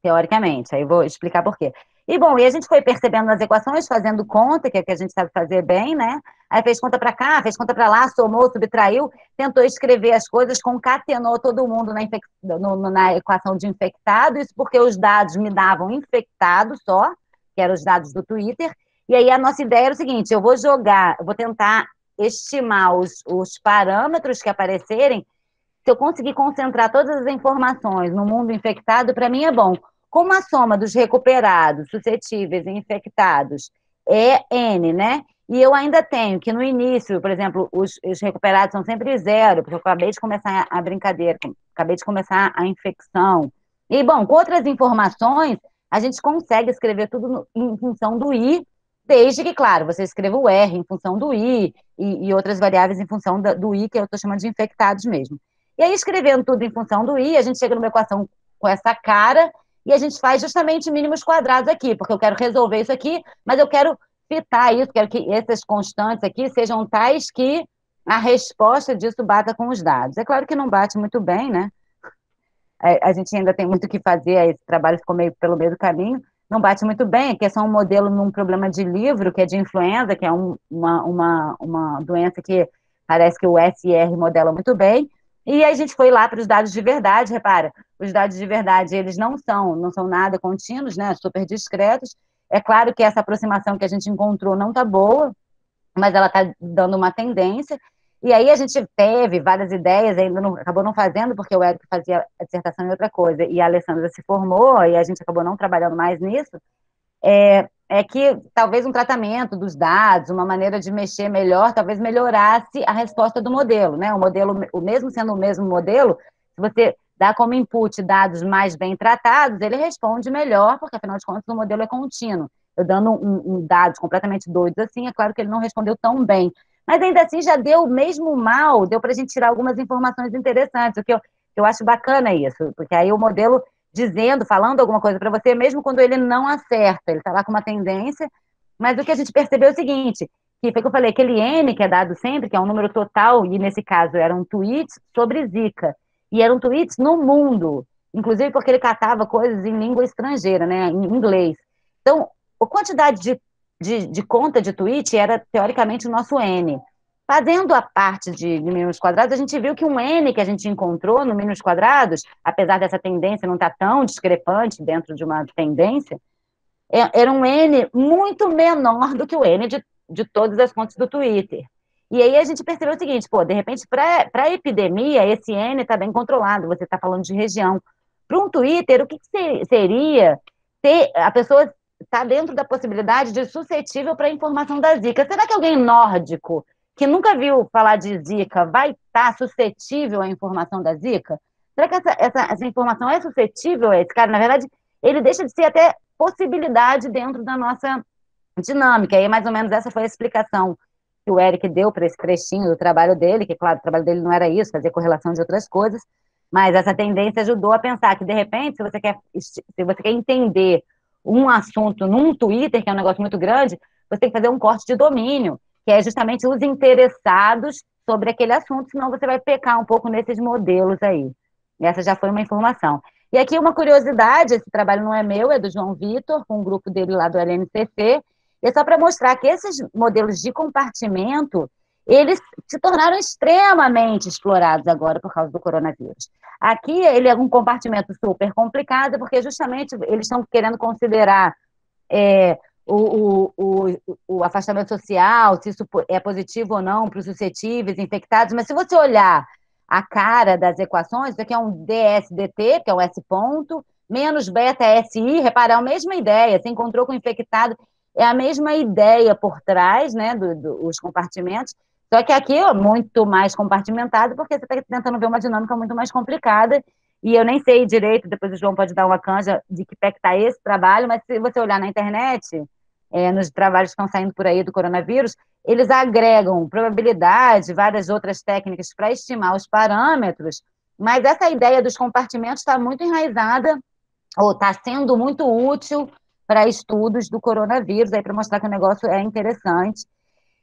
teoricamente. Aí eu vou explicar por quê. E, bom, e a gente foi percebendo nas equações, fazendo conta, que é o que a gente sabe fazer bem, né? Aí fez conta para cá, fez conta para lá, somou, subtraiu, tentou escrever as coisas, concatenou todo mundo na equação de infectado, isso porque os dados me davam infectado só, que eram os dados do Twitter, e aí a nossa ideia era o seguinte, eu vou tentar estimar os parâmetros que aparecerem, se eu conseguir concentrar todas as informações no mundo infectado, para mim é bom. Como a soma dos recuperados, suscetíveis e infectados é N, né? E eu ainda tenho que no início, por exemplo, os recuperados são sempre zero, porque eu acabei de começar a brincadeira, acabei de começar a infecção. E, bom, com outras informações, a gente consegue escrever tudo em função do I, desde que, claro, você escreva o R em função do I e outras variáveis em função do I, que eu estou chamando de infectados mesmo. E aí, escrevendo tudo em função do I, a gente chega numa equação com essa cara, e a gente faz justamente mínimos quadrados aqui, porque eu quero resolver isso aqui, mas eu quero fitar isso, quero que essas constantes aqui sejam tais que a resposta disso bata com os dados. É claro que não bate muito bem, né? A gente ainda tem muito o que fazer, esse trabalho ficou meio pelo meio do caminho, não bate muito bem, aqui é só um modelo num problema de livro, que é de influenza, que é uma doença que parece que o SR modela muito bem, e a gente foi lá para os dados de verdade, repara, os dados de verdade, eles não são nada contínuos, né, super discretos. É claro que essa aproximação que a gente encontrou não está boa, mas ela está dando uma tendência. E aí a gente teve várias ideias, ainda acabou não fazendo, porque o Érico fazia a dissertação em outra coisa, e a Alessandra se formou, e a gente acabou não trabalhando mais nisso, é que talvez um tratamento dos dados, uma maneira de mexer melhor, talvez melhorasse a resposta do modelo, né? O modelo, o mesmo sendo o mesmo modelo, se você dá como input dados mais bem tratados, ele responde melhor, porque afinal de contas o modelo é contínuo. Eu dando dados completamente doidos assim, é claro que ele não respondeu tão bem. Mas ainda assim já deu mesmo mal, deu para a gente tirar algumas informações interessantes, o que eu acho bacana isso, porque aí o modelo dizendo, falando alguma coisa para você, mesmo quando ele não acerta, ele está lá com uma tendência, mas o que a gente percebeu é o seguinte, que foi que eu falei, aquele N que é dado sempre, que é um número total, e nesse caso eram tweets sobre Zika, e eram tweets no mundo, inclusive porque ele catava coisas em língua estrangeira, né, em inglês. Então, a quantidade de conta de tweet era, teoricamente, o nosso N. Fazendo a parte de mínimos quadrados, a gente viu que um N que a gente encontrou no mínimos quadrados, apesar dessa tendência não estar tão discrepante dentro de uma tendência, era um N muito menor do que o N de todas as contas do Twitter. E aí a gente percebeu o seguinte, pô, de repente, para a epidemia, esse N está bem controlado, você está falando de região. Para um Twitter, o que seria ter a pessoa está dentro da possibilidade de suscetível para a informação da Zika? Será que alguém nórdico que nunca viu falar de Zika vai estar suscetível à informação da Zika? Será que essa informação é suscetível a esse cara? Na verdade, ele deixa de ser até possibilidade dentro da nossa dinâmica. E mais ou menos essa foi a explicação que o Eric deu para esse trechinho do trabalho dele, que, claro, o trabalho dele não era isso, fazer correlação de outras coisas, mas essa tendência ajudou a pensar que, de repente, se você quer entender um assunto num Twitter, que é um negócio muito grande, você tem que fazer um corte de domínio, que é justamente os interessados sobre aquele assunto, senão você vai pecar um pouco nesses modelos aí. Essa já foi uma informação. E aqui uma curiosidade, esse trabalho não é meu, é do João Vitor, com um grupo dele lá do LNCC, e é só para mostrar que esses modelos de compartimento, eles se tornaram extremamente explorados agora por causa do coronavírus. Aqui ele é um compartimento super complicado, porque justamente eles estão querendo considerar o afastamento social, se isso é positivo ou não para os suscetíveis, infectados, mas se você olhar a cara das equações, isso aqui é um DSDT, que é o S ponto, menos beta SI, repara, é a mesma ideia, se encontrou com o infectado, é a mesma ideia por trás, né, dos compartimentos, só que aqui é muito mais compartimentado, porque você está tentando ver uma dinâmica muito mais complicada, e eu nem sei direito, depois o João pode dar uma canja de que pé que está esse trabalho, mas se você olhar na internet, nos trabalhos que estão saindo por aí do coronavírus, eles agregam probabilidade, várias outras técnicas para estimar os parâmetros, mas essa ideia dos compartimentos está muito enraizada, ou está sendo muito útil para estudos do coronavírus, aí para mostrar que o negócio é interessante.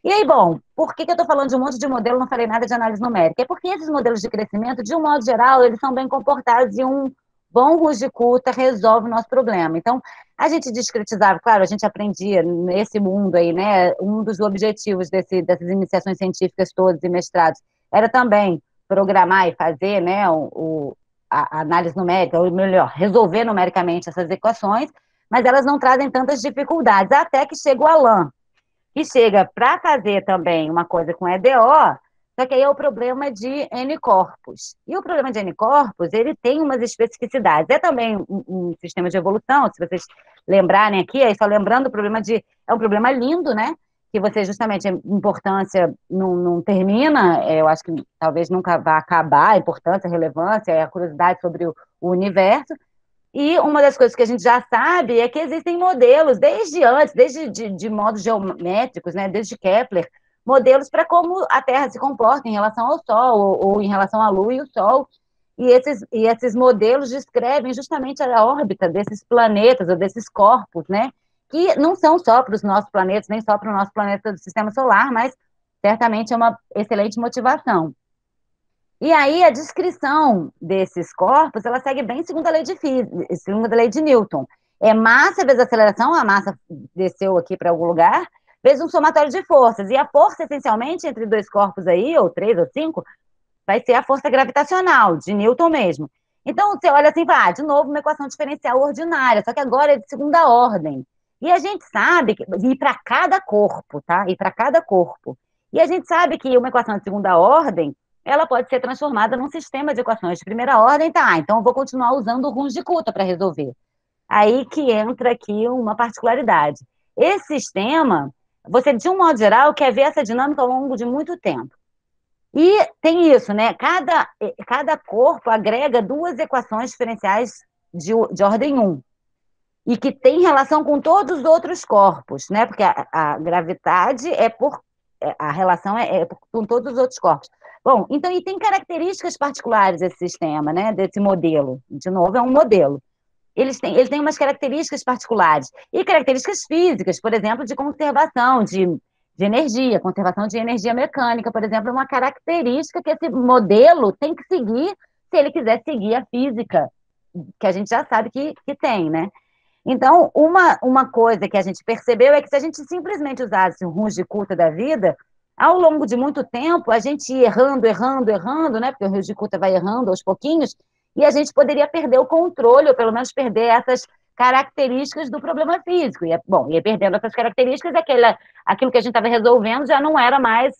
E aí, bom, por que eu estou falando de um monte de modelo, não falei nada de análise numérica? É porque esses modelos de crescimento, de um modo geral, eles são bem comportados e um bom Ruji-Kuta resolve o nosso problema. Então, a gente discretizava, claro, a gente aprendia nesse mundo aí, né, um dos objetivos dessas iniciações científicas todas e mestrados era também programar e fazer, né, a análise numérica, ou melhor, resolver numericamente essas equações, mas elas não trazem tantas dificuldades, até que chega o Alan, que chega para fazer também uma coisa com EDO, só que aí é o problema de N-corpos. E o problema de N-corpos, ele tem umas especificidades. É também um sistema de evolução, se vocês lembrarem aqui, aí só lembrando, o problema é um problema lindo, né? Que você, justamente, a importância não termina, eu acho que talvez nunca vá acabar, a importância, a relevância, a curiosidade sobre o universo. E uma das coisas que a gente já sabe é que existem modelos, desde antes, desde de modos geométricos, né, desde Kepler, modelos para como a Terra se comporta em relação ao Sol, ou em relação à Lua e o Sol. E esses modelos descrevem justamente a órbita desses planetas, ou desses corpos, né, que não são só para os nossos planetas, nem só para o nosso planeta do Sistema Solar, mas certamente é uma excelente motivação. E aí a descrição desses corpos, ela segue bem segundo a lei de segundo a lei de Newton. É massa vezes aceleração, a massa desceu aqui para algum lugar, vezes um somatório de forças. E a força, essencialmente, entre dois corpos aí, ou 3 ou 5, vai ser a força gravitacional, de Newton mesmo. Então, você olha assim, de novo, uma equação diferencial ordinária, só que agora é de segunda ordem. E a gente sabe, e para cada corpo, tá? E para cada corpo. E a gente sabe que uma equação de segunda ordem, ela pode ser transformada num sistema de equações de primeira ordem, tá? Então eu vou continuar usando o Runge-Kutta para resolver. Aí que entra aqui uma particularidade. esse sistema, você, de um modo geral, quer ver essa dinâmica ao longo de muito tempo. E tem isso, né? Cada corpo agrega duas equações diferenciais de ordem 1, e que tem relação com todos os outros corpos, né? Porque a gravidade a relação com todos os outros corpos. Bom, então, e tem características particulares desse sistema, né? Desse modelo. De novo, é um modelo. Eles têm umas características particulares. E características físicas, por exemplo, de conservação de energia. Conservação de energia mecânica, por exemplo, é uma característica que esse modelo tem que seguir se ele quiser seguir a física, que a gente já sabe que tem, né? Então, uma coisa que a gente percebeu é que se a gente simplesmente usasse o Runge-Kutta da vida, ao longo de muito tempo, a gente ia errando, né? Porque o Runge-Kutta vai errando aos pouquinhos, e a gente poderia perder o controle, ou pelo menos perder essas características do problema físico. E perdendo essas características, aquilo que a gente estava resolvendo já não era mais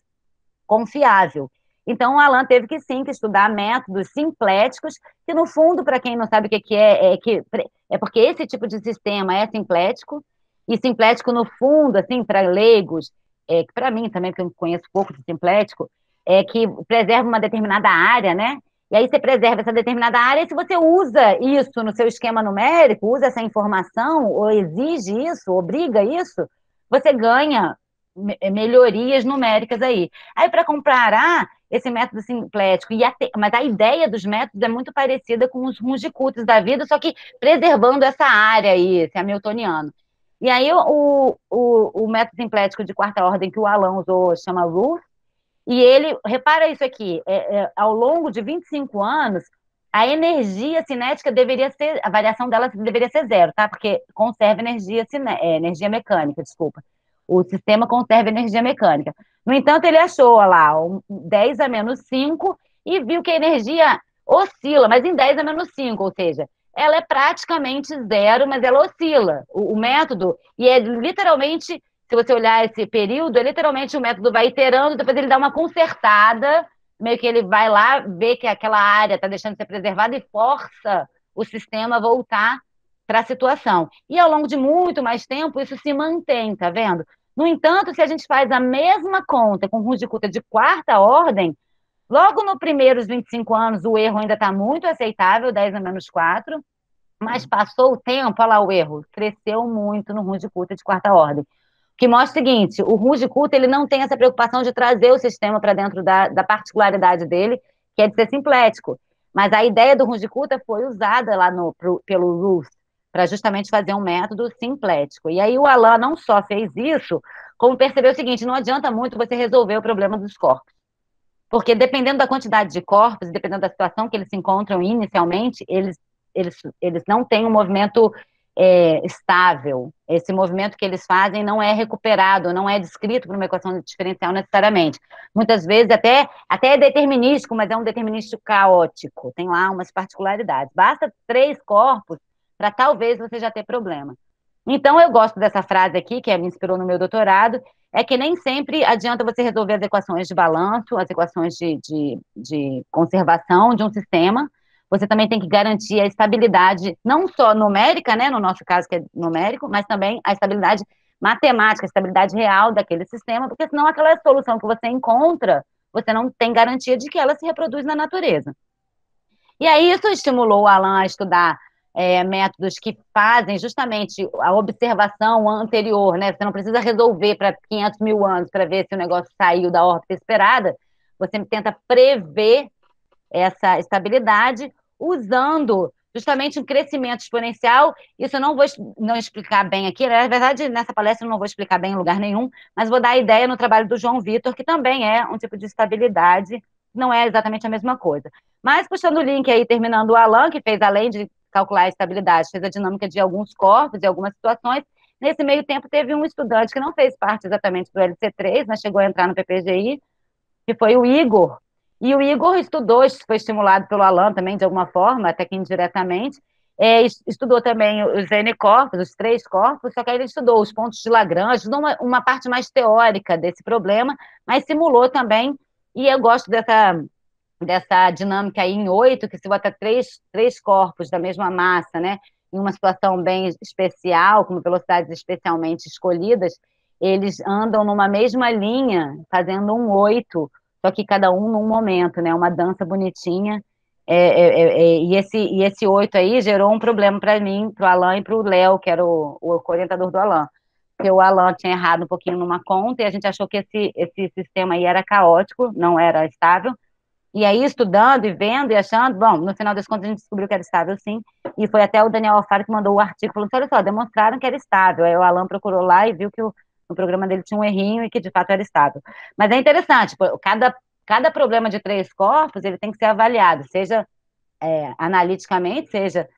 confiável. Então, o Alan teve que estudar métodos simpléticos, que no fundo, para quem não sabe o que é porque esse tipo de sistema é simplético, e simplético no fundo, assim, para leigos, para mim também, que eu conheço pouco de simplético, é que preserva uma determinada área, né? E aí você preserva essa determinada área, e se você usa isso no seu esquema numérico, usa essa informação, ou exige isso, obriga isso, você ganha melhorias numéricas aí. Aí, para comparar esse método simplético, mas a ideia dos métodos é muito parecida com os Runge-Kuttas da vida, só que preservando essa área aí, esse hamiltoniano. E aí, o método simplético de quarta ordem que o Alan usou chama Ruth, e ele, repara isso aqui, ao longo de 25 anos, a energia cinética a variação dela deveria ser zero, tá? Porque conserva energia mecânica, desculpa. O sistema conserva energia mecânica. No entanto, ele achou lá 10 a menos 5 e viu que a energia oscila, mas em 10 a menos 5, ou seja, ela é praticamente zero, mas ela oscila. O método, e é literalmente, se você olhar esse período, é literalmente o método vai iterando, depois ele dá uma consertada, meio que ele vai lá, vê que aquela área está deixando de ser preservada e força o sistema a voltar para a situação. E ao longo de muito mais tempo, isso se mantém, tá vendo? No entanto, se a gente faz a mesma conta com Runge-Kutta de quarta ordem, logo nos primeiros 25 anos o erro ainda está muito aceitável, 10 a menos 4, mas passou o tempo, olha lá o erro, cresceu muito no Runge-Kutta de quarta ordem. Que mostra o seguinte, o Runge-Kutta ele não tem essa preocupação de trazer o sistema para dentro da particularidade dele, que é de ser simplético. Mas a ideia do Runge-Kutta foi usada lá pelo Ruth, para justamente fazer um método simplético. E aí o Alan não só fez isso, como percebeu o seguinte, não adianta muito você resolver o problema dos corpos. Porque dependendo da quantidade de corpos, dependendo da situação que eles se encontram inicialmente, eles não têm um movimento estável. Esse movimento que eles fazem não é recuperado, não é descrito por uma equação diferencial necessariamente. Muitas vezes até é determinístico, mas é um determinístico caótico. Tem lá umas particularidades. Basta 3 corpos para talvez você já ter problema. Então, eu gosto dessa frase aqui, que me inspirou no meu doutorado, é que nem sempre adianta você resolver as equações de balanço, as equações de conservação de um sistema, você também tem que garantir a estabilidade, não só numérica, né, no nosso caso que é numérico, mas também a estabilidade matemática, a estabilidade real daquele sistema, porque senão aquela solução que você encontra, você não tem garantia de que ela se reproduz na natureza. E aí isso estimulou o Alan a estudar métodos que fazem justamente a observação anterior, né? Você não precisa resolver para 500 mil anos para ver se o negócio saiu da órbita esperada, você tenta prever essa estabilidade usando justamente um crescimento exponencial. Isso eu não vou explicar bem aqui, na verdade, nessa palestra eu não vou explicar bem em lugar nenhum, mas vou dar a ideia no trabalho do João Vitor, que também é um tipo de estabilidade, não é exatamente a mesma coisa. Mas, puxando o link aí, terminando o Alan, que fez, além de calcular a estabilidade, fez a dinâmica de alguns corpos e algumas situações. Nesse meio tempo, teve um estudante que não fez parte exatamente do LC3, mas chegou a entrar no PPGI, que foi o Igor. E o Igor estudou, foi estimulado pelo Alan também, de alguma forma, até que indiretamente, estudou também os N corpos, os 3 corpos, só que aí ele estudou os pontos de Lagrange, estudou uma parte mais teórica desse problema, mas simulou também, e eu gosto dessa dinâmica aí em 8, que se bota três corpos da mesma massa, né? em uma situação bem especial, com velocidades especialmente escolhidas, eles andam numa mesma linha, fazendo um 8, só que cada um num momento, né? Uma dança bonitinha. E esse 8 aí gerou um problema para mim, para o Alan e para o Léo, que era o orientador do Alan. Porque o Alan tinha errado um pouquinho numa conta e a gente achou que esse sistema aí era caótico, não era estável. E aí, estudando e vendo e achando, bom, no final das contas a gente descobriu que era estável sim, e foi até o Daniel Alfaro que mandou o artigo, falou assim, olha só, demonstraram que era estável. Aí o Alan procurou lá e viu que no programa dele tinha um errinho e que de fato era estável. Mas é interessante, pô, cada problema de 3 corpos, ele tem que ser avaliado, seja analiticamente, seja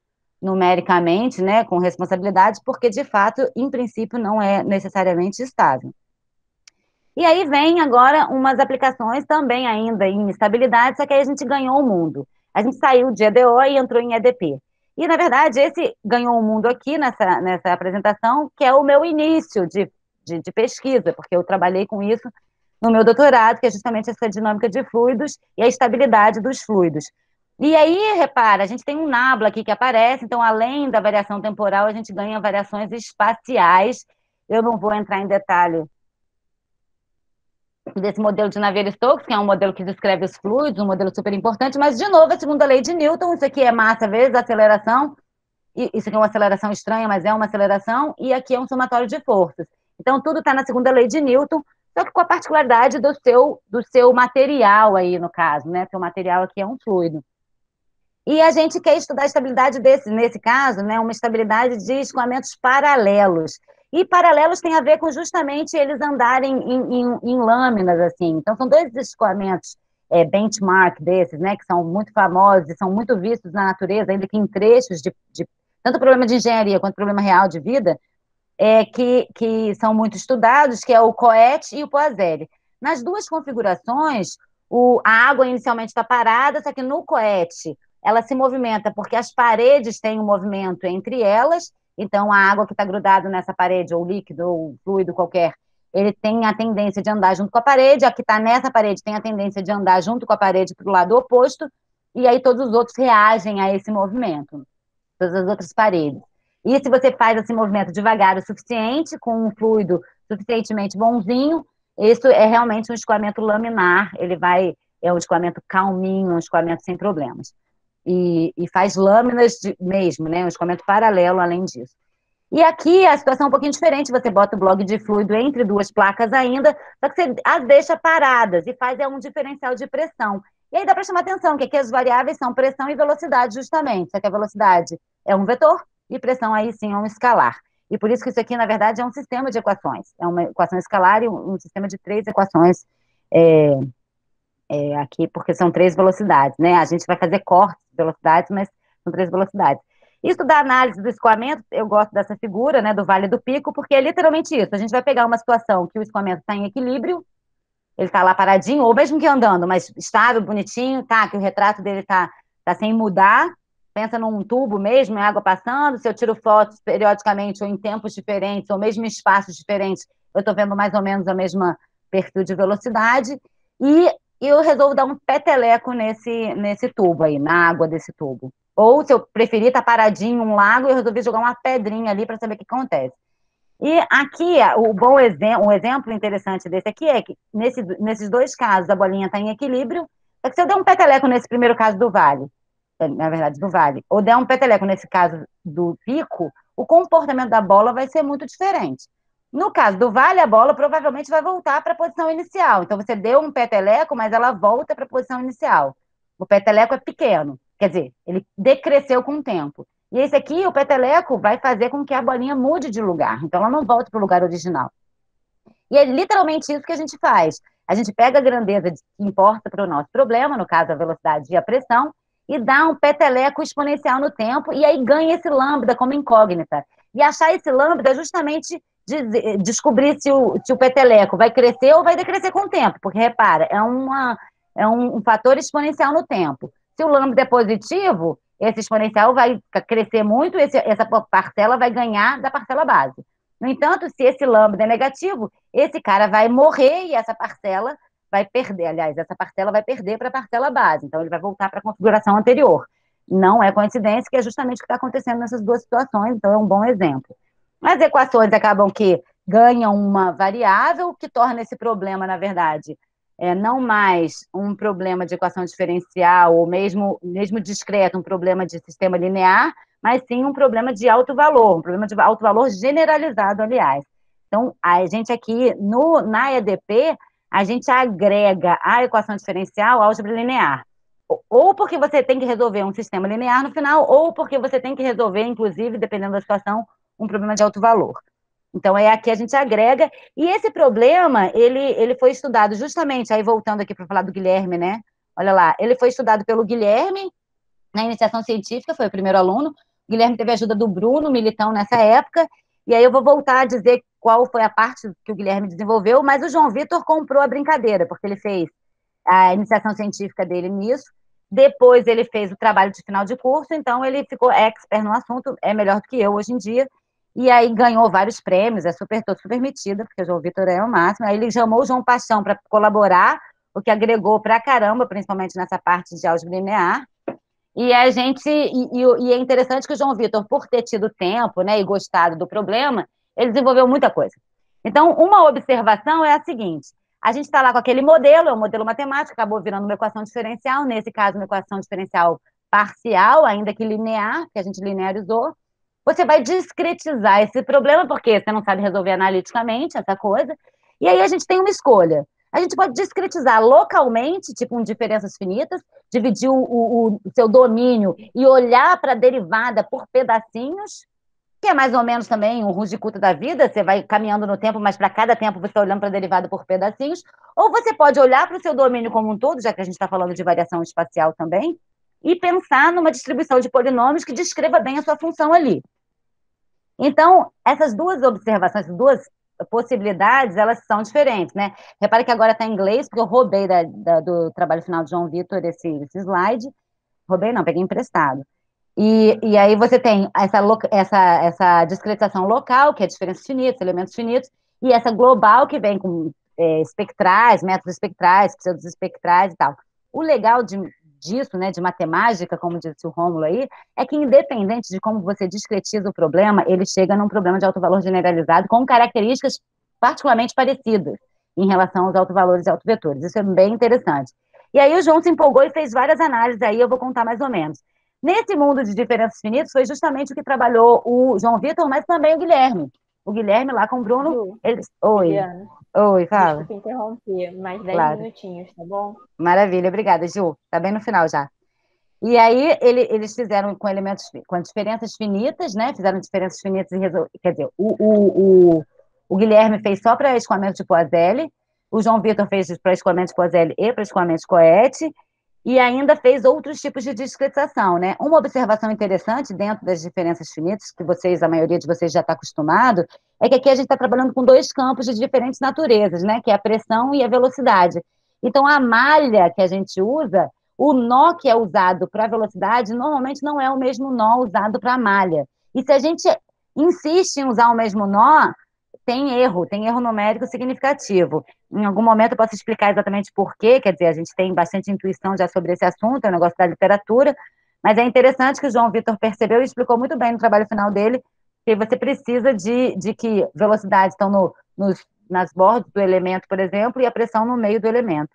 numericamente, né, com responsabilidade, porque de fato, em princípio, não é necessariamente estável. E aí vem agora umas aplicações também ainda em estabilidade, só que aí a gente ganhou o mundo. A gente saiu de EDO e entrou em EDP. E, na verdade, esse ganhou o mundo aqui nessa apresentação, que é o meu início de pesquisa, porque eu trabalhei com isso no meu doutorado, que é justamente essa dinâmica de fluidos e a estabilidade dos fluidos. E aí, repara, a gente tem um nabla aqui que aparece, então, além da variação temporal, a gente ganha variações espaciais. Eu não vou entrar em detalhe desse modelo de Navier-Stokes, que é um modelo que descreve os fluidos, um modelo super importante, mas, de novo, a segunda lei de Newton, isso aqui é massa vezes aceleração, e isso aqui é uma aceleração estranha, mas é uma aceleração, e aqui é um somatório de forças. Então, tudo está na segunda lei de Newton, só que com a particularidade do seu material aí, no caso, né? Seu material aqui é um fluido. E a gente quer estudar a estabilidade nesse caso, né, uma estabilidade de escoamentos paralelos. E paralelos tem a ver com justamente eles andarem em lâminas, assim. Então, são 2 escoamentos benchmark desses, né, que são muito famosos e são muito vistos na natureza, ainda que em trechos de tanto problema de engenharia quanto problema real de vida, que são muito estudados, que é o COET e o POASEL. Nas duas configurações, a água inicialmente está parada, só que no COET ela se movimenta porque as paredes têm um movimento entre elas, então a água que está grudada nessa parede, ou líquido, ou fluido qualquer, ele tem a tendência de andar junto com a parede, a que está nessa parede tem a tendência de andar junto com a parede para o lado oposto, e aí todos os outros reagem a esse movimento, todas as outras paredes. E se você faz esse movimento devagar o suficiente, com um fluido suficientemente bonzinho, isso é realmente um escoamento laminar, é um escoamento calminho, um escoamento sem problemas. E faz lâminas mesmo, né? Um escoamento paralelo além disso. E aqui a situação é um pouquinho diferente, você bota o bloco de fluido entre 2 placas ainda, só que você as deixa paradas e faz um diferencial de pressão. E aí dá para chamar atenção que aqui as variáveis são pressão e velocidade, justamente. Só que a velocidade é um vetor e pressão aí sim é um escalar. E por isso que isso aqui, na verdade, é um sistema de equações. É uma equação escalar e um sistema de 3 equações aqui, porque são 3 velocidades, né? A gente vai fazer cortes de velocidades, mas são 3 velocidades. Isso da análise do escoamento, eu gosto dessa figura, né, do Vale do Pico, porque é literalmente isso. A gente vai pegar uma situação que o escoamento está em equilíbrio, ele está lá paradinho, ou mesmo que andando, mas estável, bonitinho, tá? Que o retrato dele tá sem mudar. Pensa num tubo mesmo, é água passando. Se eu tiro fotos periodicamente, ou em tempos diferentes, ou mesmo em espaços diferentes, eu estou vendo mais ou menos a mesma perfil de velocidade. E eu resolvo dar um peteleco nesse tubo aí, na água desse tubo. Ou, se eu preferir, tá paradinho um lago, eu resolvi jogar uma pedrinha ali para saber o que acontece. E aqui, um exemplo interessante desse aqui é que, nesses 2 casos, a bolinha está em equilíbrio, só que se eu der um peteleco nesse primeiro caso do vale, na verdade, do vale, ou der um peteleco nesse caso do pico, o comportamento da bola vai ser muito diferente. No caso do vale, a bola provavelmente vai voltar para a posição inicial. Então, você deu um peteleco, mas ela volta para a posição inicial. O peteleco é pequeno, quer dizer, ele decresceu com o tempo. E esse aqui, o peteleco, vai fazer com que a bolinha mude de lugar. Então, ela não volta para o lugar original. E é literalmente isso que a gente faz. A gente pega a grandeza que importa para o nosso problema, no caso, a velocidade e a pressão, e dá um peteleco exponencial no tempo, e aí ganha esse lambda como incógnita. E achar esse lambda é justamente descobrir se o peteleco vai crescer ou vai decrescer com o tempo, porque, repara, é um fator exponencial no tempo. Se o lambda é positivo, esse exponencial vai crescer muito, essa parcela vai ganhar da parcela base. No entanto, se esse lambda é negativo, esse cara vai morrer e essa parcela vai perder. Aliás, essa parcela vai perder para a parcela base. Então, ele vai voltar para a configuração anterior. Não é coincidência que é justamente o que está acontecendo nessas duas situações, então é um bom exemplo. As equações acabam que ganham uma variável que torna esse problema, na verdade, não mais um problema de equação diferencial, ou mesmo discreto, um problema de sistema linear, mas sim um problema de alto valor, um problema de alto valor generalizado, aliás. Então, a gente aqui, na EDP, a gente agrega a equação diferencial à álgebra linear. Ou porque você tem que resolver um sistema linear no final, ou porque você tem que resolver, inclusive, dependendo da situação, um problema de alto valor. Então, aqui a gente agrega, e esse problema, ele foi estudado justamente, aí voltando aqui para falar do Guilherme, né? Olha lá, ele foi estudado pelo Guilherme, na iniciação científica, foi o primeiro aluno, o Guilherme teve a ajuda do Bruno Militão nessa época, e aí eu vou voltar a dizer qual foi a parte que o Guilherme desenvolveu, mas o João Vitor comprou a brincadeira, porque ele fez a iniciação científica dele nisso, depois ele fez o trabalho de final de curso, então ele ficou expert no assunto, é melhor do que eu hoje em dia, e aí ganhou vários prêmios, tô super metida, porque o João Vitor é o máximo, aí ele chamou o João Paixão para colaborar, o que agregou pra caramba, principalmente nessa parte de álgebra linear, e a gente, e é interessante que o João Vitor, por ter tido tempo, né, e gostado do problema, ele desenvolveu muita coisa. Então, uma observação é a seguinte: a gente está lá com aquele modelo, é um modelo matemático, acabou virando uma equação diferencial, nesse caso, uma equação diferencial parcial, ainda que linear, que a gente linearizou. Você vai discretizar esse problema, porque você não sabe resolver analiticamente essa coisa, e aí a gente tem uma escolha. A gente pode discretizar localmente, tipo com diferenças finitas, dividir o seu domínio e olhar para a derivada por pedacinhos, que é mais ou menos também o Ruji-Kuta da vida, você vai caminhando no tempo, mas para cada tempo você está olhando para a derivada por pedacinhos, ou você pode olhar para o seu domínio como um todo, já que a gente está falando de variação espacial também, e pensar numa distribuição de polinômios que descreva bem a sua função ali. Então, essas duas observações, essas duas possibilidades, elas são diferentes, né? Repare que agora está em inglês, porque eu roubei do trabalho final de João Vitor esse slide. Roubei não, peguei emprestado. E aí você tem essa discretização local, que é diferenças finitas, elementos finitos, e essa global, que vem com espectrais, métodos espectrais, pseudos espectrais e tal. O legal disso, né, de matemática, como disse o Rômulo aí, é que independente de como você discretiza o problema, ele chega num problema de alto valor generalizado com características particularmente parecidas em relação aos autovalores e autovetores. Isso é bem interessante. E aí o João se empolgou e fez várias análises aí, eu vou contar mais ou menos. Nesse mundo de diferenças finitas, foi justamente o que trabalhou o João Vitor, mas também o Guilherme. O Guilherme lá com o Bruno. Ju, Eles... Oi. Juliana, Oi, fala. desculpa interromper, mais 10 Claro. minutinhos, tá bom? Maravilha, obrigada, Ju. Tá bem no final já. E aí eles fizeram com elementos, com diferenças finitas, né? Fizeram diferenças finitas e quer dizer, o Guilherme fez só para escoamento de Poiseuille, o João Vitor fez para escoamento de Poiseuille e para escoamento de Coete, e ainda fez outros tipos de discretização, né? Uma observação interessante dentro das diferenças finitas, que a maioria de vocês já está acostumado, é que aqui a gente está trabalhando com dois campos de diferentes naturezas, né? Que é a pressão e a velocidade. Então, a malha que a gente usa, o nó que é usado para a velocidade, normalmente não é o mesmo nó usado para a malha. E se a gente insiste em usar o mesmo nó, tem erro numérico significativo. Em algum momento eu posso explicar exatamente por quê, quer dizer, a gente tem bastante intuição já sobre esse assunto, é um negócio da literatura, mas é interessante que o João Vitor percebeu e explicou muito bem no trabalho final dele, que você precisa de que velocidades estão nas bordas do elemento, por exemplo, e a pressão no meio do elemento.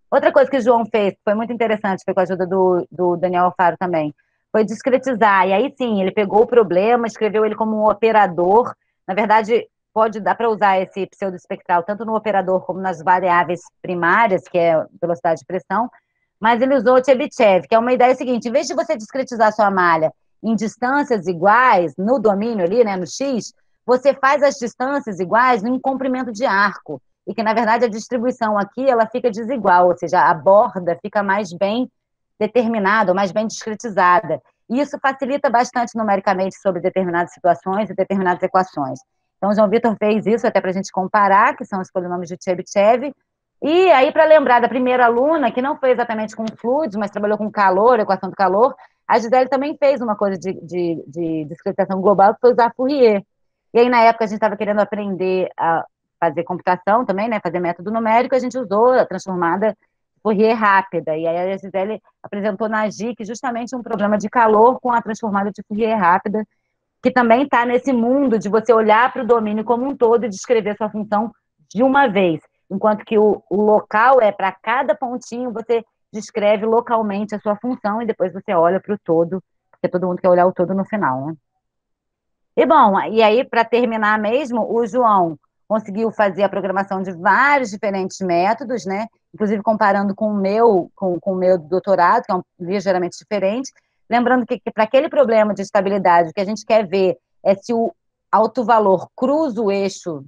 Outra coisa que o João fez, que foi muito interessante, foi com a ajuda do Daniel Alfaro também, foi discretizar, e aí sim, ele pegou o problema, escreveu ele como um operador. Na verdade, pode dar para usar esse pseudoespectral tanto no operador como nas variáveis primárias, que é velocidade e pressão, mas ele usou o Chebyshev, que é uma ideia seguinte: em vez de você discretizar sua malha em distâncias iguais, no domínio ali, né, no X, você faz as distâncias iguais em um comprimento de arco, e que, na verdade, a distribuição aqui ela fica desigual, ou seja, a borda fica mais bem determinada, ou mais bem discretizada. E isso facilita bastante numericamente sobre determinadas situações e determinadas equações. Então, o João Vitor fez isso até para a gente comparar, que são os polinômios de Chebyshev. E aí, para lembrar da primeira aluna, que não foi exatamente com fluidos, mas trabalhou com calor, equação do calor, a Gisele também fez uma coisa de discretização global, que foi usar Fourier. E aí, na época, a gente estava querendo aprender a fazer computação também, né, fazer método numérico, a gente usou a transformada Fourier rápida. E aí a Gisele apresentou na GIC justamente um problema de calor com a transformada de Fourier rápida, que também está nesse mundo de você olhar para o domínio como um todo e descrever sua função de uma vez. Enquanto que o local é para cada pontinho, você descreve localmente a sua função e depois você olha para o todo, porque todo mundo quer olhar o todo no final, né? E bom, e aí, para terminar mesmo, o João conseguiu fazer a programação de vários diferentes métodos, né? Inclusive comparando com o meu doutorado, que é ligeiramente diferente. Lembrando que para aquele problema de estabilidade, o que a gente quer ver é se o alto valor cruza o eixo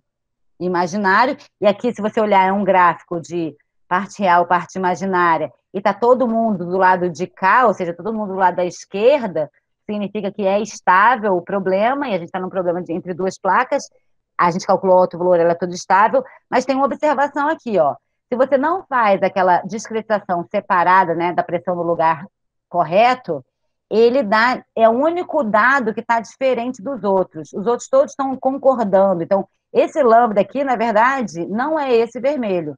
imaginário, e aqui, se você olhar, é um gráfico de parte real, parte imaginária, e está todo mundo do lado de cá, ou seja, todo mundo do lado da esquerda, significa que é estável o problema, e a gente está num problema entre duas placas, a gente calculou o alto valor, ela é toda estável, mas tem uma observação aqui, ó. Se você não faz aquela discretização separada, né, da pressão no lugar correto, ele é o único dado que está diferente dos outros. Os outros todos estão concordando. Então, esse lambda aqui, na verdade, não é esse vermelho.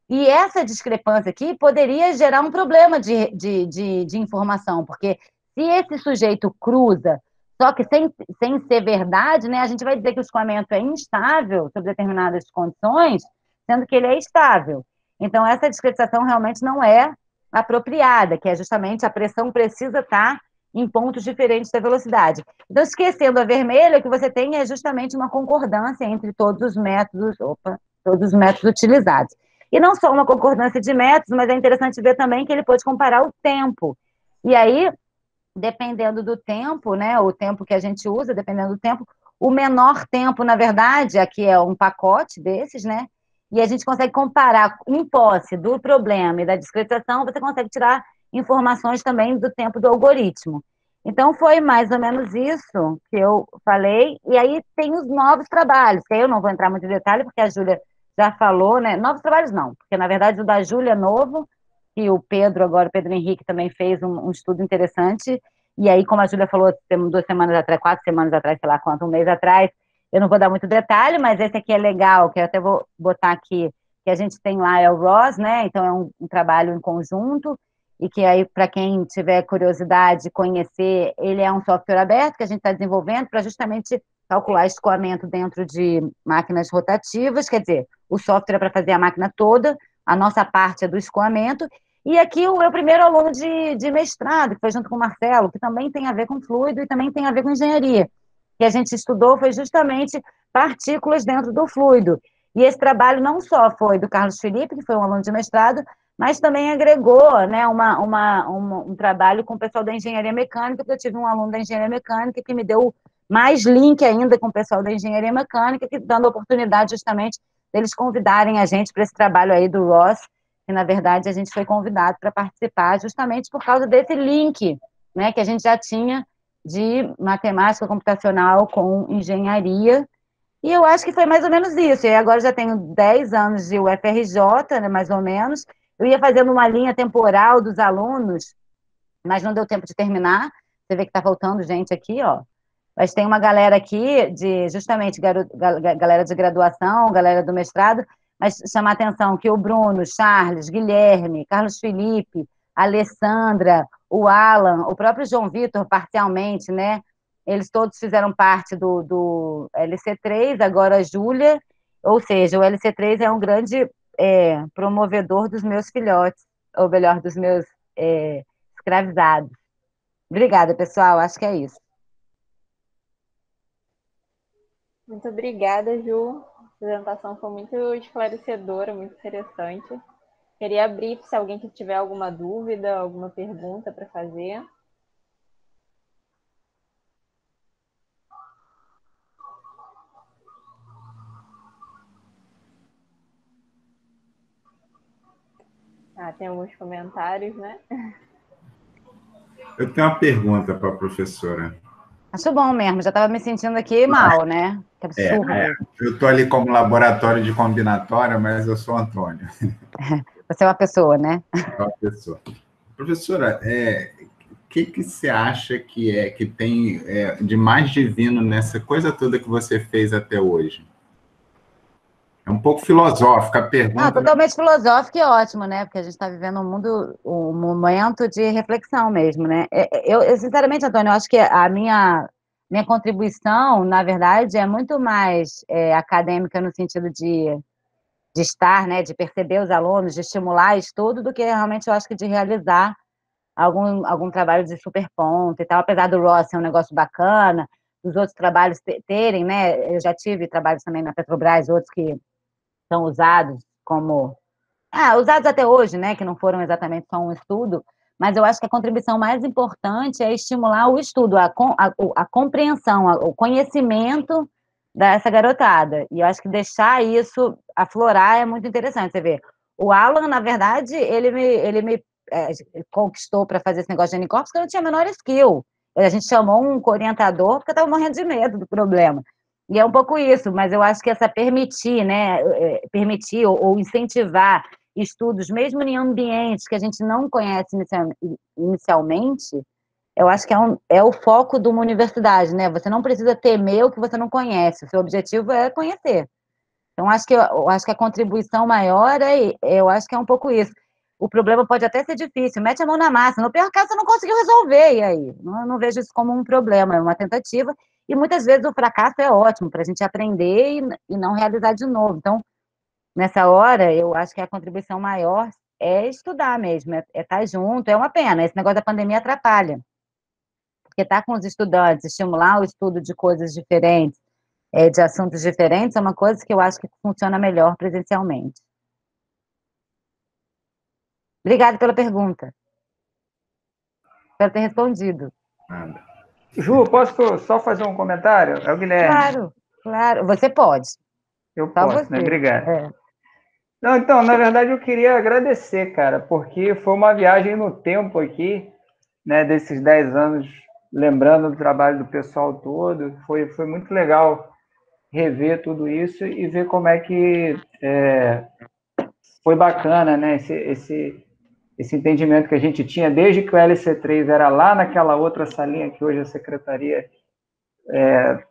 E essa discrepância aqui poderia gerar um problema de informação, porque se esse sujeito cruza, só que sem ser verdade, né, a gente vai dizer que o escoamento é instável sob determinadas condições, sendo que ele é estável. Então, essa discretização realmente não é apropriada, que é justamente a pressão precisa estar em pontos diferentes da velocidade. Então, esquecendo a vermelha, o que você tem é justamente uma concordância entre todos os métodos utilizados. E não só uma concordância de métodos, mas é interessante ver também que ele pode comparar o tempo. E aí, dependendo do tempo, né, o tempo que a gente usa, dependendo do tempo, o menor tempo, na verdade, aqui é um pacote desses, né, e a gente consegue comparar em posse do problema e da discretização, você consegue tirar informações também do tempo do algoritmo. Então, foi mais ou menos isso que eu falei, e aí tem os novos trabalhos, que aí eu não vou entrar muito em detalhe, porque a Júlia já falou, né, novos trabalhos não, porque na verdade o da Júlia é novo, e o Pedro Henrique também fez um estudo interessante, e aí, como a Júlia falou, 2 semanas atrás, 4 semanas atrás, sei lá quanto, um mês atrás, eu não vou dar muito detalhe, mas esse aqui é legal, que eu até vou botar aqui, que a gente tem lá, é o Ross, né, então é um trabalho em conjunto, e que aí, para quem tiver curiosidade de conhecer, ele é um software aberto que a gente está desenvolvendo para justamente calcular escoamento dentro de máquinas rotativas, quer dizer, o software é para fazer a máquina toda, a nossa parte é do escoamento, e aqui o meu primeiro aluno de mestrado, que foi junto com o Marcelo, que também tem a ver com fluido e também tem a ver com engenharia, que a gente estudou foi justamente partículas dentro do fluido. E esse trabalho não só foi do Carlos Felipe, que foi um aluno de mestrado, mas também agregou, né, um trabalho com o pessoal da engenharia mecânica, porque eu tive um aluno da engenharia mecânica que me deu mais link ainda com o pessoal da engenharia mecânica, que dando a oportunidade justamente deles convidarem a gente para esse trabalho aí do Ross, que na verdade a gente foi convidado para participar justamente por causa desse link, né, que a gente já tinha de matemática computacional com engenharia, e eu acho que foi mais ou menos isso. E agora já tenho 10 anos de UFRJ, né, mais ou menos. Eu ia fazendo uma linha temporal dos alunos, mas não deu tempo de terminar. Você vê que está faltando gente aqui, ó. Mas tem uma galera aqui, justamente galera de graduação, galera do mestrado, mas chamar a atenção que o Bruno, Charles, Guilherme, Carlos Felipe, Alessandra, o Alan, o próprio João Vitor, parcialmente, né? Eles todos fizeram parte do LC3, agora a Júlia, ou seja, o LC3 é um grande promovedor dos meus filhotes, ou melhor, dos meus escravizados. Obrigada, pessoal, acho que é isso. Muito obrigada, Ju. A apresentação foi muito esclarecedora, muito interessante. Queria abrir se alguém que tiver alguma dúvida, alguma pergunta para fazer. Tem alguns comentários, né? Eu tenho uma pergunta para a professora. Acho bom mesmo, já estava me sentindo aqui mal, né? Que absurdo. Eu estou ali como laboratório de combinatória, mas eu sou Antônio. Você é uma pessoa, né? É uma pessoa. Professora, o que você acha que tem de mais divino nessa coisa toda que você fez até hoje? É um um pouco filosófica a Não, pergunta. totalmente filosófico e ótimo, né? Porque a gente está vivendo um momento de reflexão mesmo, né? Sinceramente, Antônio, eu acho que a minha contribuição, na verdade, é muito mais acadêmica no sentido de estar, né? De perceber os alunos, de estimular estudo, do que realmente eu acho que de realizar algum trabalho de superponto e tal. Apesar do Ross ser um negócio bacana, dos outros trabalhos terem, né? Eu já tive trabalhos também na Petrobras, outros que são usados como usados até hoje, né, que não foram exatamente só um estudo, mas eu acho que a contribuição mais importante é estimular o estudo, a compreensão, o conhecimento dessa garotada. E eu acho que deixar isso aflorar é muito interessante. Você vê, o Alan, na verdade, ele me conquistou para fazer esse negócio de anticorpos, porque eu não tinha a menor skill. A gente chamou um orientador porque eu estava morrendo de medo do problema. E é um pouco isso, mas eu acho que essa permitir, né, permitir ou incentivar estudos, mesmo em ambientes que a gente não conhece inicialmente, eu acho que é o foco de uma universidade, né? Você não precisa temer o que você não conhece, o seu objetivo é conhecer. Então, eu acho que a contribuição maior eu acho que é um pouco isso. O problema pode até ser difícil, mete a mão na massa. No pior caso, você não conseguiu resolver, e aí? Não vejo isso como um problema, é uma tentativa, e muitas vezes o fracasso é ótimo para a gente aprender e não realizar de novo. Então, nessa hora, eu acho que a contribuição maior é estudar mesmo, é estar junto. É uma pena, esse negócio da pandemia atrapalha, porque estar com os estudantes, estimular o estudo de coisas diferentes, de assuntos diferentes, é uma coisa que eu acho que funciona melhor presencialmente. Obrigada pela pergunta. Espero ter respondido. Ju, posso só fazer um comentário? É o Guilherme. Claro, claro. Você pode. Eu Só posso, você. né? Obrigado. É. Não, então, na verdade, eu queria agradecer, cara, porque foi uma viagem no tempo aqui, né, desses 10 anos, lembrando do trabalho do pessoal todo. Foi muito legal rever tudo isso e ver como é que foi bacana, né, esse entendimento que a gente tinha desde que o LC3 era lá naquela outra salinha que hoje é a Secretaria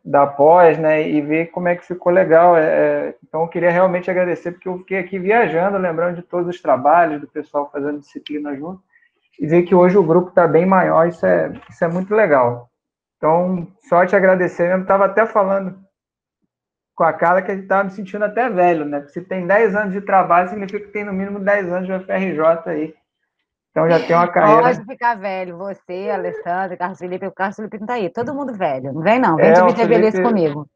da pós, né, e ver como é que ficou legal. Então, eu queria realmente agradecer, porque eu fiquei aqui viajando, lembrando de todos os trabalhos, do pessoal fazendo disciplina junto, e ver que hoje o grupo está bem maior, isso é muito legal. Então, só te agradecer mesmo, estava até falando com a Carla que a gente estava me sentindo até velho, né? Porque se tem 10 anos de trabalho, significa que tem no mínimo 10 anos de UFRJ aí. Então já tem uma carreira. Pode ficar velho, você, Alessandra, Carlos Felipe, o Carlos Felipe não tá aí. Todo mundo velho. Não vem, não. Vem dividir velhice comigo.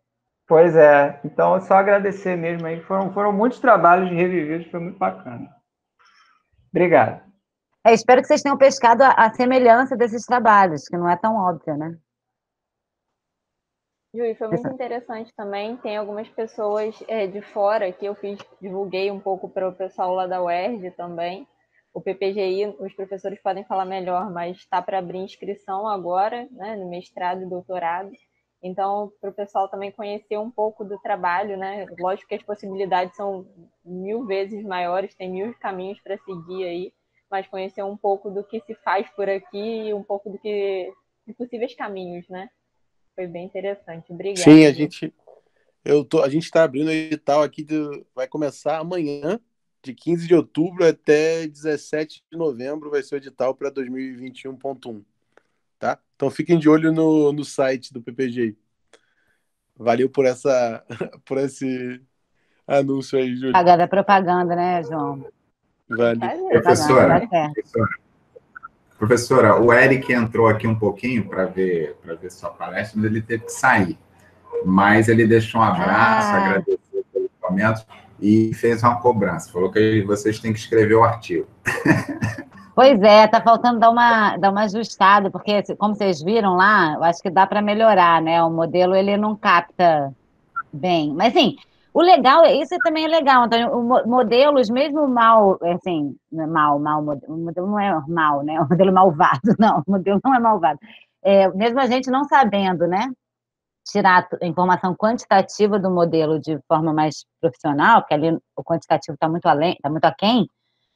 Pois é. Então, só agradecer mesmo aí. Foram muitos trabalhos revividos, foi muito bacana. Obrigado. Espero que vocês tenham pescado a semelhança desses trabalhos, que não é tão óbvio, né? Ju, e foi muito interessante também. Tem algumas pessoas de fora que eu divulguei um pouco para o pessoal lá da UERJ também. O PPGI, os professores podem falar melhor, mas está para abrir inscrição agora, né, no mestrado e doutorado. Então, para o pessoal também conhecer um pouco do trabalho, né? Lógico que as possibilidades são 1000 vezes maiores, tem 1000 caminhos para seguir aí, mas conhecer um pouco do que se faz por aqui e um pouco de possíveis caminhos, né? Foi bem interessante. Obrigada. Sim, a gente está abrindo o edital aqui, vai começar amanhã, de 15 de outubro até 17 de novembro, vai ser o edital para 2021.1, tá? Então fiquem de olho no site do PPGI. Valeu por esse anúncio aí, Júlio. Agora é propaganda, né, João? Valeu. Professora, o Eric entrou aqui um pouquinho para ver sua palestra, mas ele teve que sair. Mas ele deixou um abraço, agradeceu pelos comentários e fez uma cobrança. Falou que vocês têm que escrever o artigo. Pois é, tá faltando dar uma ajustada, porque, como vocês viram lá, eu acho que dá para melhorar, né? O modelo, ele não capta bem. Mas, assim, o legal, isso também é legal, então, modelos, mesmo mal, assim, o modelo não é mal, né? O modelo malvado, não, o modelo não é malvado. Mesmo a gente não sabendo, né? Tirar a informação quantitativa do modelo de forma mais profissional, porque ali o quantitativo está muito aquém,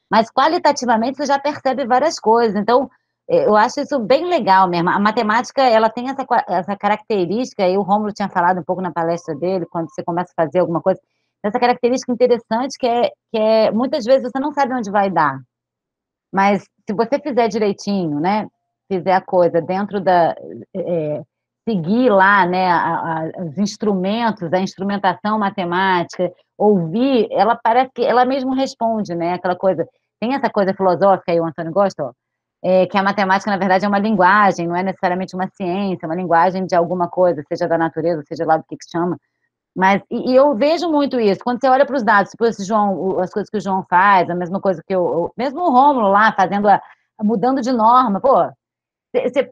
mas qualitativamente você já percebe várias coisas. Então, eu acho isso bem legal mesmo. A matemática, ela tem essa característica, e o Rômulo tinha falado um pouco na palestra dele, quando você começa a fazer alguma coisa. essa característica interessante que é muitas vezes você não sabe onde vai dar, mas se você fizer direitinho, né, fizer a coisa dentro seguir lá, né, os instrumentos, a instrumentação matemática, ouvir, ela parece que ela mesmo responde, né, aquela coisa, tem essa coisa filosófica aí, o Antônio gosta, ó, que a matemática, na verdade, é uma linguagem, não é necessariamente uma ciência, é uma linguagem de alguma coisa, seja da natureza, seja lá do que se chama, mas, e eu vejo muito isso, quando você olha para os dados, tipo, as coisas que o João faz, a mesma coisa que mesmo o Rômulo lá, fazendo mudando de norma, pô,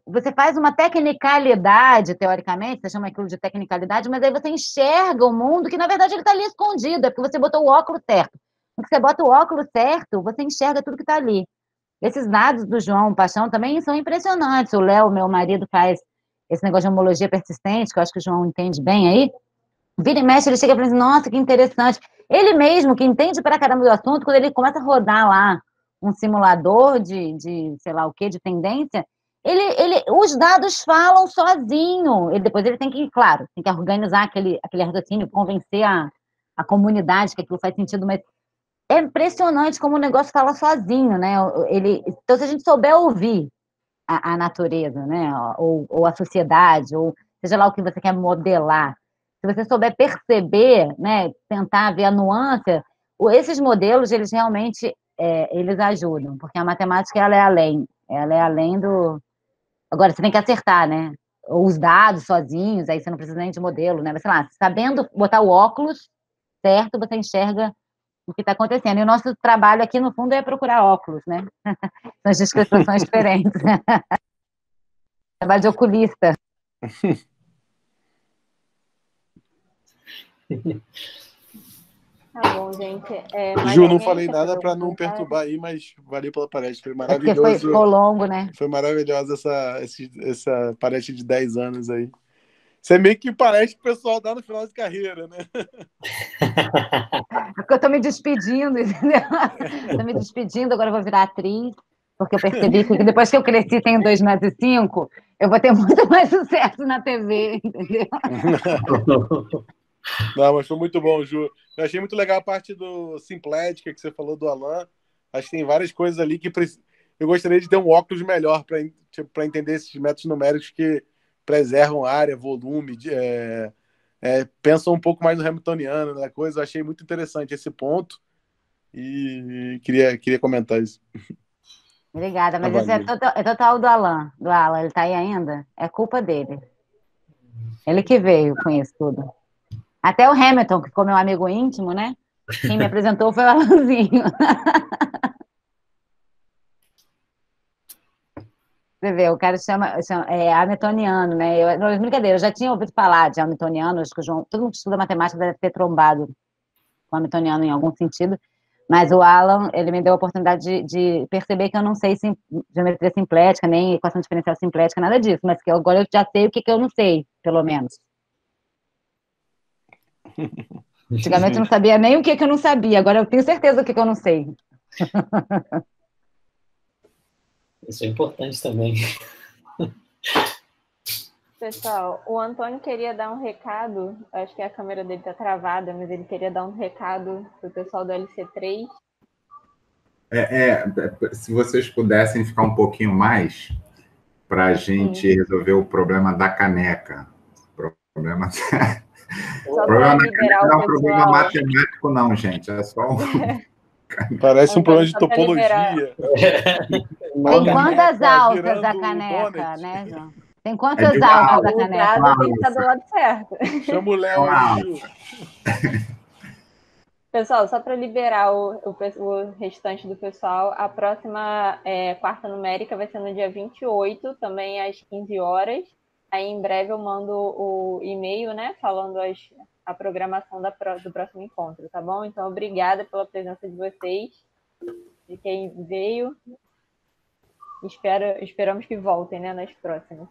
você faz uma tecnicalidade, teoricamente, você chama aquilo de tecnicalidade, mas aí você enxerga o mundo que, na verdade, ele está ali escondido, é porque você botou o óculos certo. Quando você bota o óculos certo, você enxerga tudo que está ali. Esses dados do João Paixão também são impressionantes. O Léo, meu marido, faz esse negócio de homologia persistente, que eu acho que o João entende bem aí. Vira e mexe, ele chega e fala assim, nossa, que interessante. Ele mesmo, que entende pra caramba do assunto, quando ele começa a rodar lá um simulador de sei lá o quê, de tendência, os dados falam sozinho. Depois ele tem que, claro, tem que organizar aquele raciocínio, convencer a comunidade que aquilo faz sentido, mas é impressionante como o negócio fala sozinho, né? Então, se a gente souber ouvir a natureza, né? Ou a sociedade, ou seja lá o que você quer modelar, se você souber perceber, né? Tentar ver a nuance, esses modelos, eles realmente eles ajudam, porque a matemática ela é além do. Agora, você tem que acertar, né? Os dados sozinhos, aí você não precisa nem de modelo, né? Mas, sei lá, sabendo botar o óculos certo, você enxerga o que está acontecendo. E o nosso trabalho aqui, no fundo, é procurar óculos, né? São as descrições diferentes. Trabalho de oculista. Tá bom, gente. Ju, não falei nada para não perturbar aí, mas valeu pela palestra. Foi maravilhoso. Porque ficou longo, né? Foi maravilhosa essa palestra de 10 anos aí. Você meio que parece que o pessoal dá no final de carreira, né? Porque eu tô me despedindo, entendeu? Tô me despedindo, agora eu vou virar atriz, porque eu percebi que depois que eu cresci, tenho 2,5 metros, eu vou ter muito mais sucesso na TV, entendeu? Não, mas foi muito bom, Ju. Eu achei muito legal a parte do Simplética que você falou do Alan. Acho que tem várias coisas ali que eu gostaria de ter um óculos melhor para entender esses métodos numéricos que preservam área, volume, pensam um pouco mais no hamiltoniano, né? Coisa. Eu achei muito interessante esse ponto e queria comentar isso. Obrigada, mas isso é total do Alan. Do Alan, ele tá aí ainda? É culpa dele. Ele que veio com isso tudo. Até o Hamilton, que ficou meu amigo íntimo, né? Quem me apresentou foi o Alanzinho. Você vê, o cara chama hamiltoniano, né? Não, brincadeira, eu já tinha ouvido falar de hamiltoniano, acho que o João, todo mundo que estuda matemática deve ter trombado com hamiltoniano em algum sentido, mas o Alan, ele me deu a oportunidade de perceber que eu não sei geometria simplética, nem equação diferencial simplética, nada disso, mas que agora eu já sei o que eu não sei, pelo menos. Antigamente eu não sabia nem o que eu não sabia, agora eu tenho certeza do que eu não sei. Isso é importante também. Pessoal, o Antônio queria dar um recado, acho que a câmera dele está travada, mas ele queria dar um recado para o pessoal do LC3. Se vocês pudessem ficar um pouquinho mais para a gente resolver o problema da caneca. O problema da caneca não é um problema matemático, não, gente. É só um... Parece um problema de topologia. Tem quantas alças a caneca, né, João? Tem quantas alças a caneca? O tem que estar do lado certo. Chama o Léo aí. Pessoal, só para liberar o restante do pessoal, a próxima quarta numérica vai ser no dia 28, também às 15 horas. Aí, em breve, eu mando o e-mail, né, falando a programação do próximo encontro, tá bom? Então, obrigada pela presença de vocês, de quem veio. Esperamos que voltem, né, nas próximas.